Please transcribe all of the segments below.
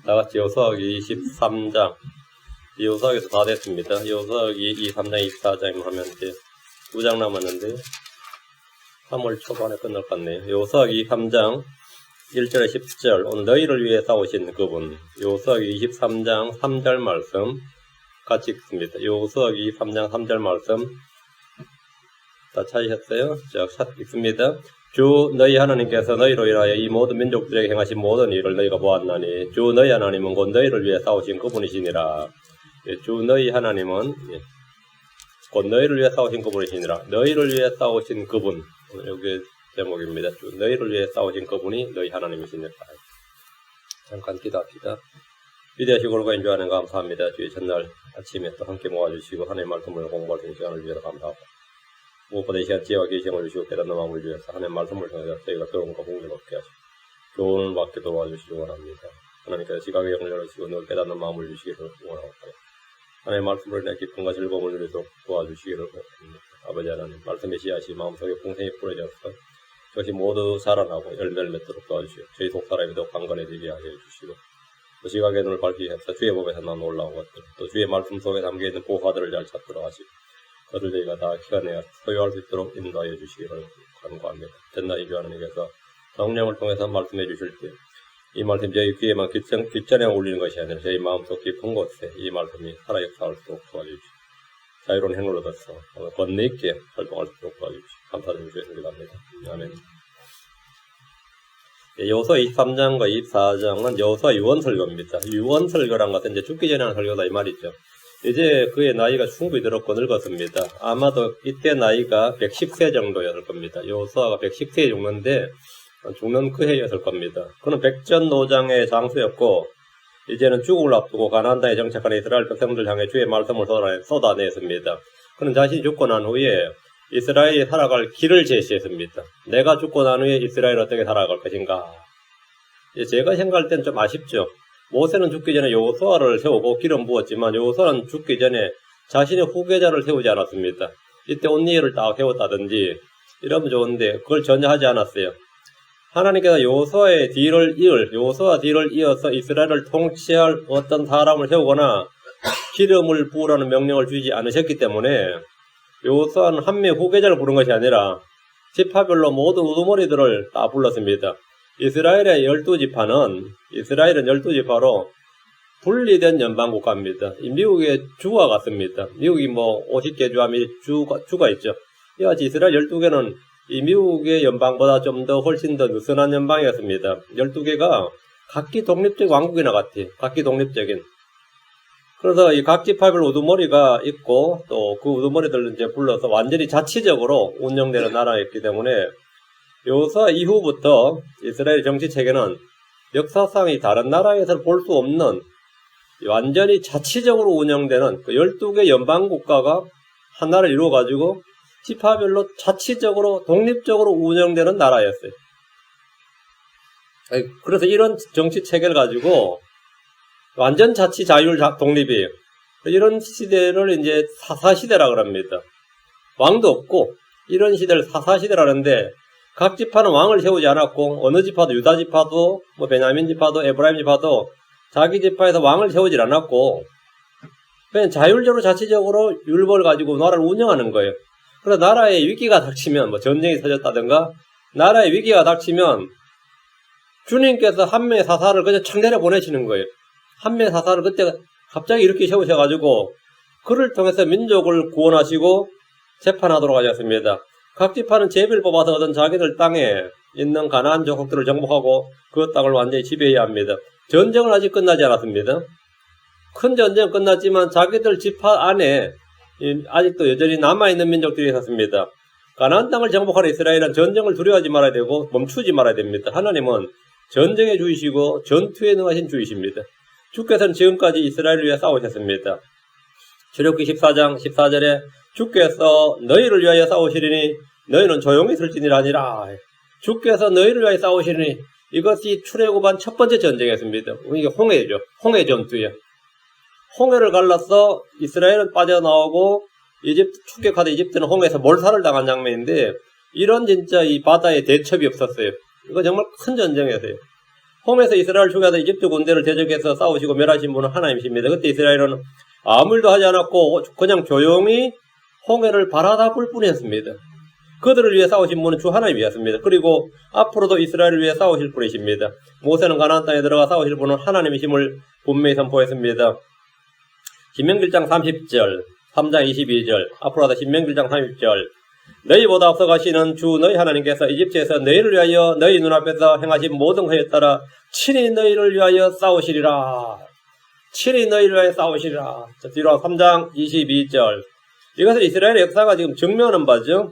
다같이 요소하기 23장. 이 요소하기도 다 됐습니다. 요소하기 23장, 24장 하면 이제 2장 남았는데 3월 초반에 끝날 것 같네요. 요소하기 23장 1절에 10절. 오늘 너희를 위해 싸우신 그분. 요소하기 23장 3절 말씀 같이 읽습니다. 요소하기 23장 3절 말씀 다 찾으셨어요? 자, 읽습니다. 주 너희 하나님께서 너희로 인하여 이 모든 민족들에게 행하신 모든 일을 너희가 보았나니 주 너희 하나님은 곧 너희를 위해 싸우신 그분이시니라. 주 너희 하나님은 곧 너희를 위해 싸우신 그분이시니라. 너희를 위해 싸우신 그분. 여기 제목입니다. 주 너희를 위해 싸우신 그분이 너희 하나님이시니라. 잠깐 기도합시다. 위대하시고 골고인 주 하나님 감사합니다. 주의 첫날 아침에 또 함께 모아주시고 하나님의 말씀을 공부할 수 있는 시간을 위해서 감사하고 무엇보다 이 시간 지혜와 계시을 주시고 깨닫는 마음을 위해서 하나님의 말씀을 통해서 저희가 들어온과 공부를 얻게 하시고 교훈을 받게 도와주시기 원합니다. 하나님께서 지각의 영을 열어주시고 늘 깨닫는 마음을 주시기를 원하옵니다. 하나님의 말씀을 내 기쁨과 즐거움을 누리도록 도와주시기를 원합니다. 아버지 하나님, 말씀의 씨앗이 마음속에 풍성히 뿌려져서 그것이 모두 자라나고 열매를 맺도록 도와주시고 저희 속사람이 더 강건해지게 하여 주시고 또 지각의 눈을 밝히게 해서 주의 법에서 난 놀라운 것들 또 주의 말씀 속에 담겨있는 보화들을 잘 찾도록 하시고 그것을 저희가 다 키워내어 소유할 수 있도록 인도하여 주시기를 간구합니다. 전날 주 하나님께서 성령을 통해서 말씀해 주실 때 이 말씀 저희 귀에만 귓전에 올리는 것이 아니라 저희 마음속 깊은 곳에 이 말씀이 살아 역사할 수 있도록 도와주시고 자유로운 행로로서 권리 있게 활동할 수 있도록 도와주시고 감사드리며 주의 기도합니다. 아멘. 여호수아 23장과 24장은 여호수아 유언설교입니다. 유언설교란 것은 이제 죽기 전에 하는 설교다 이 말이죠. 이제 그의 나이가 충분히 들었고 늙었습니다. 아마도 이때 나이가 110세 정도였을 겁니다. 여호수아가 110세에 죽는데 죽는 그 해였을 겁니다. 그는 백전노장의 장수였고 이제는 죽음을 앞두고 가나안 땅에 정착한 이스라엘 백성들 향해 주의 말씀을 쏟아냈습니다. 그는 자신이 죽고 난 후에 이스라엘이 살아갈 길을 제시했습니다. 내가 죽고 난 후에 이스라엘이 어떻게 살아갈 것인가. 제가 생각할 땐 좀 아쉽죠. 모세는 죽기 전에 여호수아를 세우고 기름 부었지만 여호수아는 죽기 전에 자신의 후계자를 세우지 않았습니다. 이때 온니엘을 딱 세웠다든지 이러면 좋은데 그걸 전혀 하지 않았어요. 하나님께서 여호수아 뒤를 이어서 이스라엘을 통치할 어떤 사람을 세우거나 기름을 부으라는 명령을 주지 않으셨기 때문에 여호수아는 한 명의 후계자를 부른 것이 아니라 지파별로 모든 우두머리들을 다 불렀습니다. 이스라엘은 12지파로 분리된 연방국가입니다. 미국의 주와 같습니다. 미국이 50개 주 하면 주가 있죠. 이같이 이스라엘 12개는 이 미국의 연방보다 좀 더 훨씬 더 느슨한 연방이었습니다. 12개가 각기 독립적 왕국이나 같아요. 각기 독립적인. 그래서 이 각 지파별 우두머리가 있고 또 그 우두머리들을 이제 불러서 완전히 자치적으로 운영되는 나라였기 때문에 여호수아 이후부터 이스라엘 정치 체계는 역사상이 다른 나라에서 볼 수 없는 완전히 자치적으로 운영되는 그 12개 연방국가가 하나를 이루어가지고 지파별로 자치적으로 독립적으로 운영되는 나라였어요. 그래서 이런 정치 체계를 가지고 완전 자치 자율 독립이에요. 이런 시대를 이제 사사시대라고 합니다. 왕도 없고 이런 시대를 사사시대라는데 각 지파는 왕을 세우지 않았고 어느 지파도 유다 지파도 베냐민 지파도 에브라임 지파도 자기 지파에서 왕을 세우지 않았고 그냥 자율적으로 자치적으로 율법을 가지고 나라를 운영하는 거예요. 그래서 나라에 위기가 닥치면 전쟁이 터졌다든가 나라에 위기가 닥치면 주님께서 한 명의 사사를 그냥 착 내려 보내시는 거예요. 한 명의 사사를 그때 갑자기 이렇게 세우셔가지고 그를 통해서 민족을 구원하시고 재판하도록 하셨습니다. 각 지파는 제비를 뽑아서 얻은 자기들 땅에 있는 가나안 족속들을 정복하고 그 땅을 완전히 지배해야 합니다. 전쟁은 아직 끝나지 않았습니다. 큰 전쟁은 끝났지만 자기들 지파 안에 아직도 여전히 남아있는 민족들이 있었습니다. 가나안 땅을 정복하는 이스라엘은 전쟁을 두려워하지 말아야 되고 멈추지 말아야 됩니다. 하나님은 전쟁의 주이시고 전투에 능하신 주이십니다. 주께서는 지금까지 이스라엘을 위해 싸우셨습니다. 출애굽기 14장 14절에 주께서 너희를 위하여 싸우시리니 너희는 조용히 있을지니라 하니라. 주께서 너희를 위하여 싸우시리니 이것이 출애굽한 첫 번째 전쟁이었습니다. 이게 홍해죠. 홍해 전투예요. 홍해를 갈라서 이스라엘은 빠져나오고 추격하던 이집트는 홍해에서 몰살을 당한 장면인데 이런 진짜 이 바다에 대첩이 없었어요. 이거 정말 큰 전쟁이었어요. 홍해에서 이스라엘 죽여서 이집트 군대를 대적해서 싸우시고 멸하신 분은 하나님이십니다. 그때 이스라엘은 아무 일도 하지 않았고 그냥 조용히 홍해를 바라다 볼 뿐이었습니다. 그들을 위해 싸우신 분은 주 하나님이었습니다. 그리고 앞으로도 이스라엘을 위해 싸우실 분이십니다. 모세는 가나안 땅에 들어가 싸우실 분은 하나님이심을 분명히 선포했습니다. 신명기 1장 30절, 3장 22절, 앞으로 하다 신명기 1장 30절. 너희보다 앞서가시는 주 너희 하나님께서 이집트에서 너희를 위하여 너희 눈앞에서 행하신 모든 것에 따라 친히 너희를 위하여 싸우시리라. 친히 너희를 위하여 싸우시리라. 뒤로 3장 22절. 이것은 이스라엘의 역사가 지금 증명하는 바죠.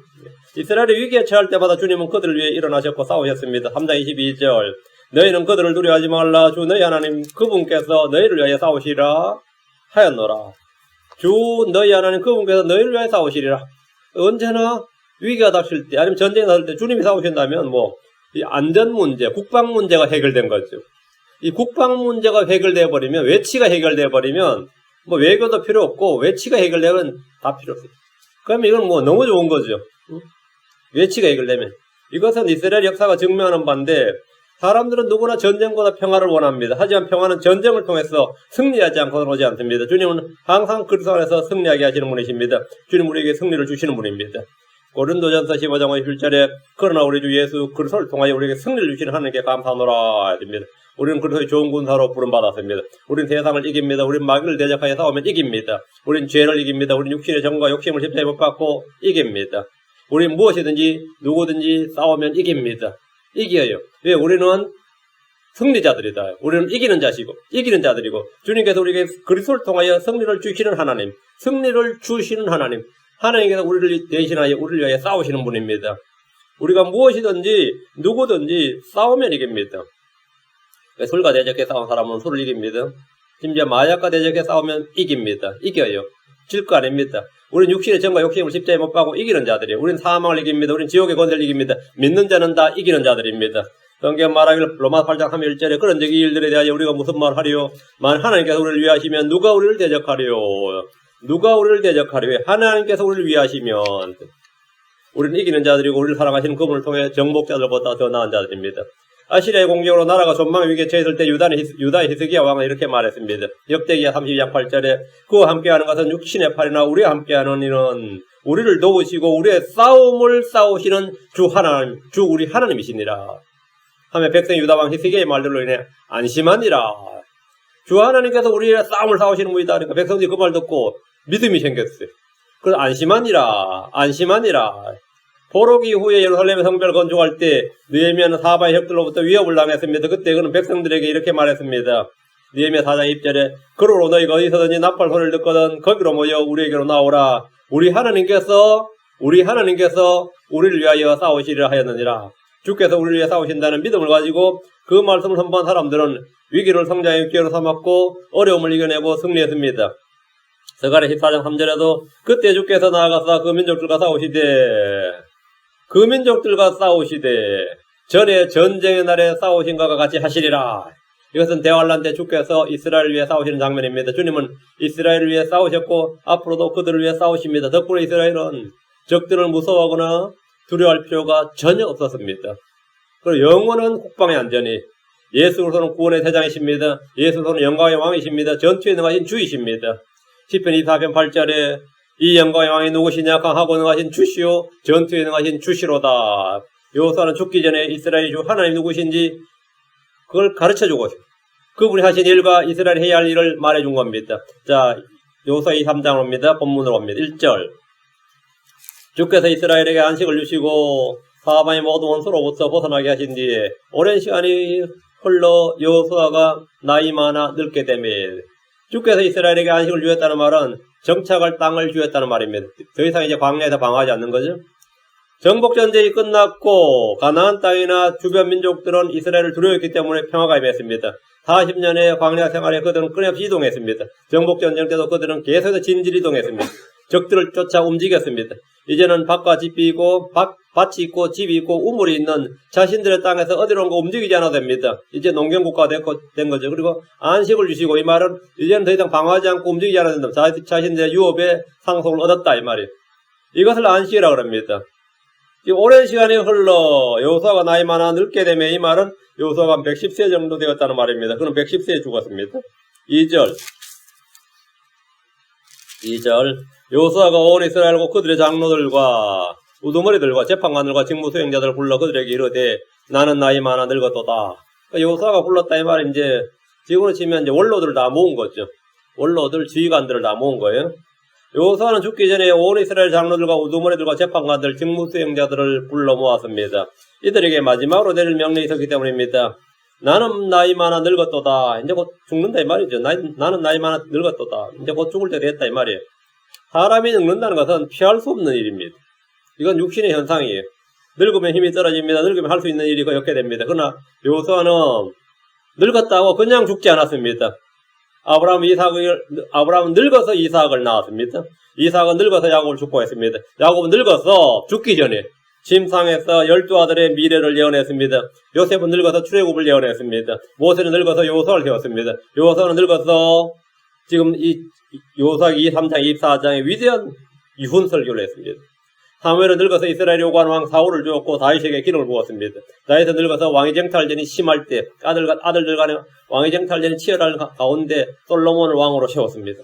이스라엘이 위기에 처할 때마다 주님은 그들을 위해 일어나셨고 싸우셨습니다. 3장 22절. 너희는 그들을 두려워하지 말라. 주 너희 하나님 그분께서 너희를 위하여 싸우시리라 하였노라. 주 너희 하나님 그분께서 너희를 위하여 싸우시리라. 언제나 위기가 닥칠 때 아니면 전쟁이 닥칠 때 주님이 싸우신다면 이 안전 문제, 국방 문제가 해결된 거죠. 이 국방 문제가 해결되어 버리면 외치가 해결되어 버리면 외교도 필요 없고 외치가 해결되면 다 필요 없어요. 그러면 이건 너무 좋은 거죠. 외치가 해결되면. 이것은 이스라엘 역사가 증명하는 바인데 사람들은 누구나 전쟁보다 평화를 원합니다. 하지만 평화는 전쟁을 통해서 승리하지 않고는 오지 않습니다. 주님은 항상 그리스도 안에서 승리하게 하시는 분이십니다. 주님 우리에게 승리를 주시는 분입니다. 고린도전서 15장 51절에 그러나 우리 주 예수 그리스도를 통하여 우리에게 승리를 주시는 하나님께 감사하노라 됩니다. 우리는 그리스도의 좋은 군사로 부름받았습니다. 우리는 세상을 이깁니다. 우리는 마귀를 대적하여 싸우면 이깁니다. 우리는 죄를 이깁니다. 우리는 육신의 정과 욕심을 십자가에 못 박고 이깁니다. 우리는 무엇이든지 누구든지 싸우면 이깁니다. 이겨요. 왜? 우리는 승리자들이다. 우리는 이기는 자시고 이기는 자들이고 주님께서 우리에게 그리스도를 통하여 승리를 주시는 하나님, 승리를 주시는 하나님, 하나님께서 우리를 대신하여 우리를 위하여 싸우시는 분입니다. 우리가 무엇이든지 누구든지 싸우면 이깁니다. 술과 대적해 싸운 사람은 술을 이깁니다. 심지어 마약과 대적해 싸우면 이깁니다. 이겨요. 질 거 아닙니다. 우리는 육신의 정과 욕심을 십자가에 못 박고 이기는 자들이에요. 우리는 사망을 이깁니다. 우리는 지옥의 권세를 이깁니다. 믿는 자는 다 이기는 자들입니다. 성경 말하기를 로마 8장 31절에 그런 적이 일들에 대하여 우리가 무슨 말 하리요? 만 하나님께서 우리를 위하시면 누가 우리를 대적하리요? 누가 우리를 대적하리요? 하나님께서 우리를 위하시면 우리는 이기는 자들이고 우리를 사랑하시는 그분을 통해 정복자들보다 더 나은 자들입니다. 아시리아의 공격으로 나라가 전망의 위기에 처했을 때 유다의 히스기야 왕은 이렇게 말했습니다. 역대기야 32장 8절에 그와 함께하는 것은 육신의 팔이나 우리와 함께하는 이는 우리를 도우시고 우리의 싸움을 싸우시는 주 하나님, 주 우리 하나님이시니라. 하며 백성 유다 왕 히스기야의 말들로 인해 안심하니라. 주 하나님께서 우리의 싸움을 싸우시는 분이다. 그러니까 백성들이 그 말 듣고 믿음이 생겼어요. 그래서 안심하니라. 안심하니라. 포로기 이후에 예루살렘의 성벽을 건축할 때 느헤미야는 사바의 혁들로부터 위협을 당했습니다. 그때 그는 백성들에게 이렇게 말했습니다. 느헤미야 4장 2절에 그러므로 너희가 어디서든지 나팔 소리를 듣거든 거기로 모여 우리에게로 나오라. 우리 하나님께서 우리를 위하여 싸우시리라 하였느니라. 주께서 우리를 위해 싸우신다는 믿음을 가지고 그 말씀을 선포한 사람들은 위기를 성장의 기회로 삼았고 어려움을 이겨내고 승리했습니다. 스가랴 14장 3절에도 그때 주께서 나아가서 그 민족들과 싸우시되 전에 전쟁의 날에 싸우신 것과 같이 하시리라. 이것은 대환란 때 주께서 이스라엘을 위해 싸우시는 장면입니다. 주님은 이스라엘을 위해 싸우셨고 앞으로도 그들을 위해 싸우십니다. 덕분에 이스라엘은 적들을 무서워하거나 두려워할 필요가 전혀 없었습니다. 그리고 영원한 국방의 안전이 예수 그리스도는 구원의 대장이십니다. 예수 그리스도는 영광의 왕이십니다. 전투에 능하신 주이십니다. 시편 24편 8절에 이 영광의 왕이 누구시냐? 강하고 능하신 주시오 전투에 능하신 주시로다. 여호수아는 죽기 전에 이스라엘의 주 하나님 누구신지 그걸 가르쳐주고 그분이 하신 일과 이스라엘이 해야 할 일을 말해준 겁니다. 자, 여호수아 3장으로 옵니다. 본문으로 옵니다. 1절 주께서 이스라엘에게 안식을 주시고 사방의 모든 원수로부터 벗어나게 하신 뒤에 오랜 시간이 흘러 여호수아가 나이 많아 늙게 되며 주께서 이스라엘에게 안식을 주었다는 말은 정착할 땅을 주었다는 말입니다. 더 이상 이제 광야에서 방황하지 않는 거죠. 정복전쟁이 끝났고 가나안 땅이나 주변 민족들은 이스라엘을 두려워했기 때문에 평화가 임했습니다. 40년의 광야 생활에 그들은 끊임없이 이동했습니다. 정복전쟁 때도 그들은 계속해서 진질 이동했습니다. 적들을 쫓아 움직였습니다. 이제는 밭과 집이 있고 밭이 있고 집이 있고 우물이 있는 자신들의 땅에서 어디론가 움직이지 않아도 됩니다. 이제 농경국가가 된 거죠. 그리고 안식을 주시고 이 말은 이제는 더 이상 방황하지 않고 움직이지 않아도 된다. 자신들의 유업의 상속을 얻었다 이 말이에요. 이것을 안식이라고 합니다. 지금 오랜 시간이 흘러 여호수아가 나이 많아 늙게 되면 이 말은 여호수아가 110세 정도 되었다는 말입니다. 그는 110세에 죽었습니다. 2절 여호수아가 온 이스라엘과 그들의 장로들과 우두머리들과 재판관들과 직무 수행자들을 불러 그들에게 이르되 나는 나이 많아 늙었도다. 그러니까 여호수아가 불렀다 이 말은 이제 지금으로 치면 이제 원로들 다 모은 거죠. 원로들, 지휘관들을 다 모은 거예요. 여호수아는 죽기 전에 온 이스라엘 장로들과 우두머리들과 재판관들, 직무 수행자들을 불러 모았습니다. 이들에게 마지막으로 내릴 명령이 있었기 때문입니다. 나는 나이 많아 늙었도다. 이제 곧 죽는다 이 말이죠. 나는 나이 많아 늙었도다. 이제 곧 죽을 때 됐다 이 말이에요. 사람이 늙는다는 것은 피할 수 없는 일입니다. 이건 육신의 현상이에요. 늙으면 힘이 떨어집니다. 늙으면 할 수 있는 일이 없게 됩니다. 그러나 여호수아는 늙었다고 그냥 죽지 않았습니다. 아브라함은 늙어서 이삭을 낳았습니다. 이삭은 늙어서 야곱을 축복했습니다. 야곱은 늙어서 죽기 전에 침상에서 12아들의 미래를 예언했습니다. 요셉은 늙어서 출애굽을 예언했습니다. 모세는 늙어서 여호수아를 세웠습니다. 여호수아는 늙어서 지금 이 여호수아기 3장 24장의 위대한 유훈 설교를 했습니다. 사무엘은 늙어서 이스라엘 요구하는 왕 사울을 주었고 다윗에게 기름을 부었습니다. 다윗은 늙어서 왕위 쟁탈전이 심할 때 아들들 간의 왕위 쟁탈전이 치열할 가운데 솔로몬을 왕으로 세웠습니다.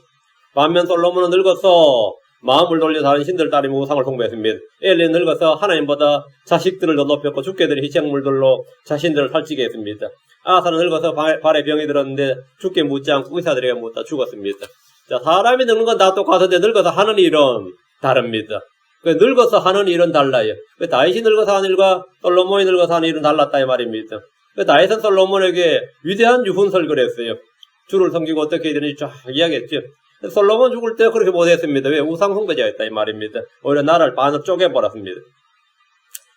반면 솔로몬은 늙어서 마음을 돌려 다른 신들 따르며 우상을 숭배했습니다. 엘리는 늙어서 하나님보다 자식들을 더 높였고 죽게들이 희생물들로 자신들을 살찌게 했습니다. 아사는 늙어서 발에 병이 들었는데 죽게 묻지 않고 의사들에게 묻다 죽었습니다. 자, 사람이 늙는 건 다 똑같은데 늙어서 하는 일은 다릅니다. 늙어서 하는 일은 달라요. 다윗이 늙어서 하는 일과 솔로몬이 늙어서 하는 일은 달랐다 이 말입니다. 다윗은 솔로몬에게 위대한 유훈 설교를 했어요. 주를 섬기고 어떻게 해야 되는지 쫙 이야기했죠. 솔로몬 죽을 때 그렇게 못했습니다. 왜? 우상 숭배자였다 이 말입니다. 오히려 나라를 반으로 쪼개버렸습니다.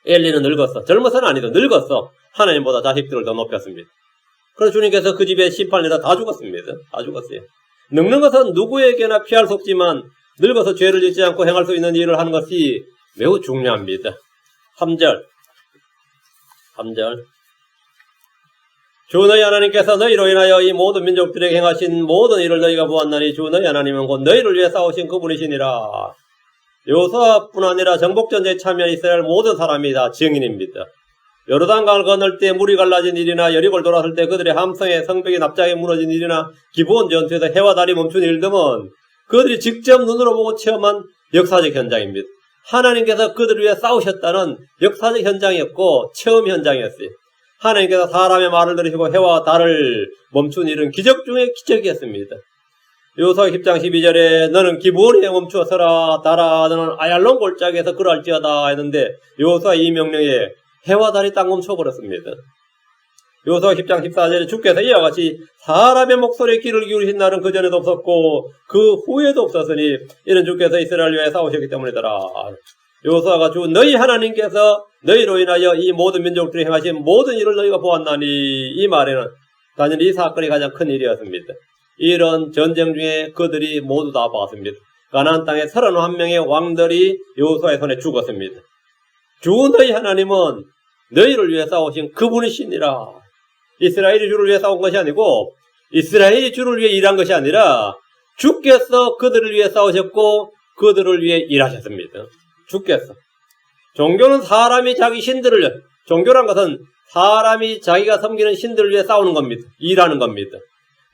엘리는 늙었어. 젊어서는 아니죠. 늙었어. 하나님보다 자식들을 더 높였습니다. 그래서 주님께서 그 집에 심판이다 다 죽었습니다. 다 죽었어요. 늙는 것은 누구에게나 피할 수 없지만 늙어서 죄를 짓지 않고 행할 수 있는 일을 하는 것이 매우 중요합니다. 3절 주 너희 하나님께서 너희로 인하여 이 모든 민족들에게 행하신 모든 일을 너희가 보았나니 주 너희 하나님은 곧 너희를 위해 싸우신 그분이시니라. 여호수아뿐 아니라 정복전쟁에 참여한 이스라엘 모든 사람이 다 증인입니다. 요르단강을 건널 때 물이 갈라진 일이나 여리고를 돌았을 때 그들의 함성에 성벽이 납작하게 무너진 일이나 기브온 전투에서 해와 달이 멈춘 일 등은 그들이 직접 눈으로 보고 체험한 역사적 현장입니다. 하나님께서 그들을 위해 싸우셨다는 역사적 현장이었고 체험 현장이었어요. 하나님께서 사람의 말을 들으시고 해와 달을 멈춘 일은 기적 중에 기적이었습니다. 여호수아 10장 12절에 너는 기브온에 멈추어 서라 달아 너는 아얄론 골짜기에서 그럴지어다 했는데 여호수아 이 명령에 해와 달이 딱 멈춰버렸습니다. 여호수아 10장 14절에 주께서 이와 같이 사람의 목소리에 귀를 기울이신 날은 그전에도 없었고 그 후에도 없었으니 이는 주께서 이스라엘을 위해 싸우셨기 때문이더라. 여호수아가 주 너희 하나님께서 너희로 인하여 이 모든 민족들이 행하신 모든 일을 너희가 보았나니 이 말에는 단연히 이 사건이 가장 큰 일이었습니다. 이런 전쟁 중에 그들이 모두 다 봤습니다. 가나안 땅에 31명의 왕들이 여호수아의 손에 죽었습니다. 주 너희 하나님은 너희를 위해 싸우신 그분이시니라. 이스라엘이 주를 위해 싸운 것이 아니고 이스라엘이 주를 위해 일한 것이 아니라 주께서 그들을 위해 싸우셨고 그들을 위해 일하셨습니다. 주께서. 종교는 사람이 자기 신들을, 종교란 것은 사람이 자기가 섬기는 신들을 위해 싸우는 겁니다. 일하는 겁니다.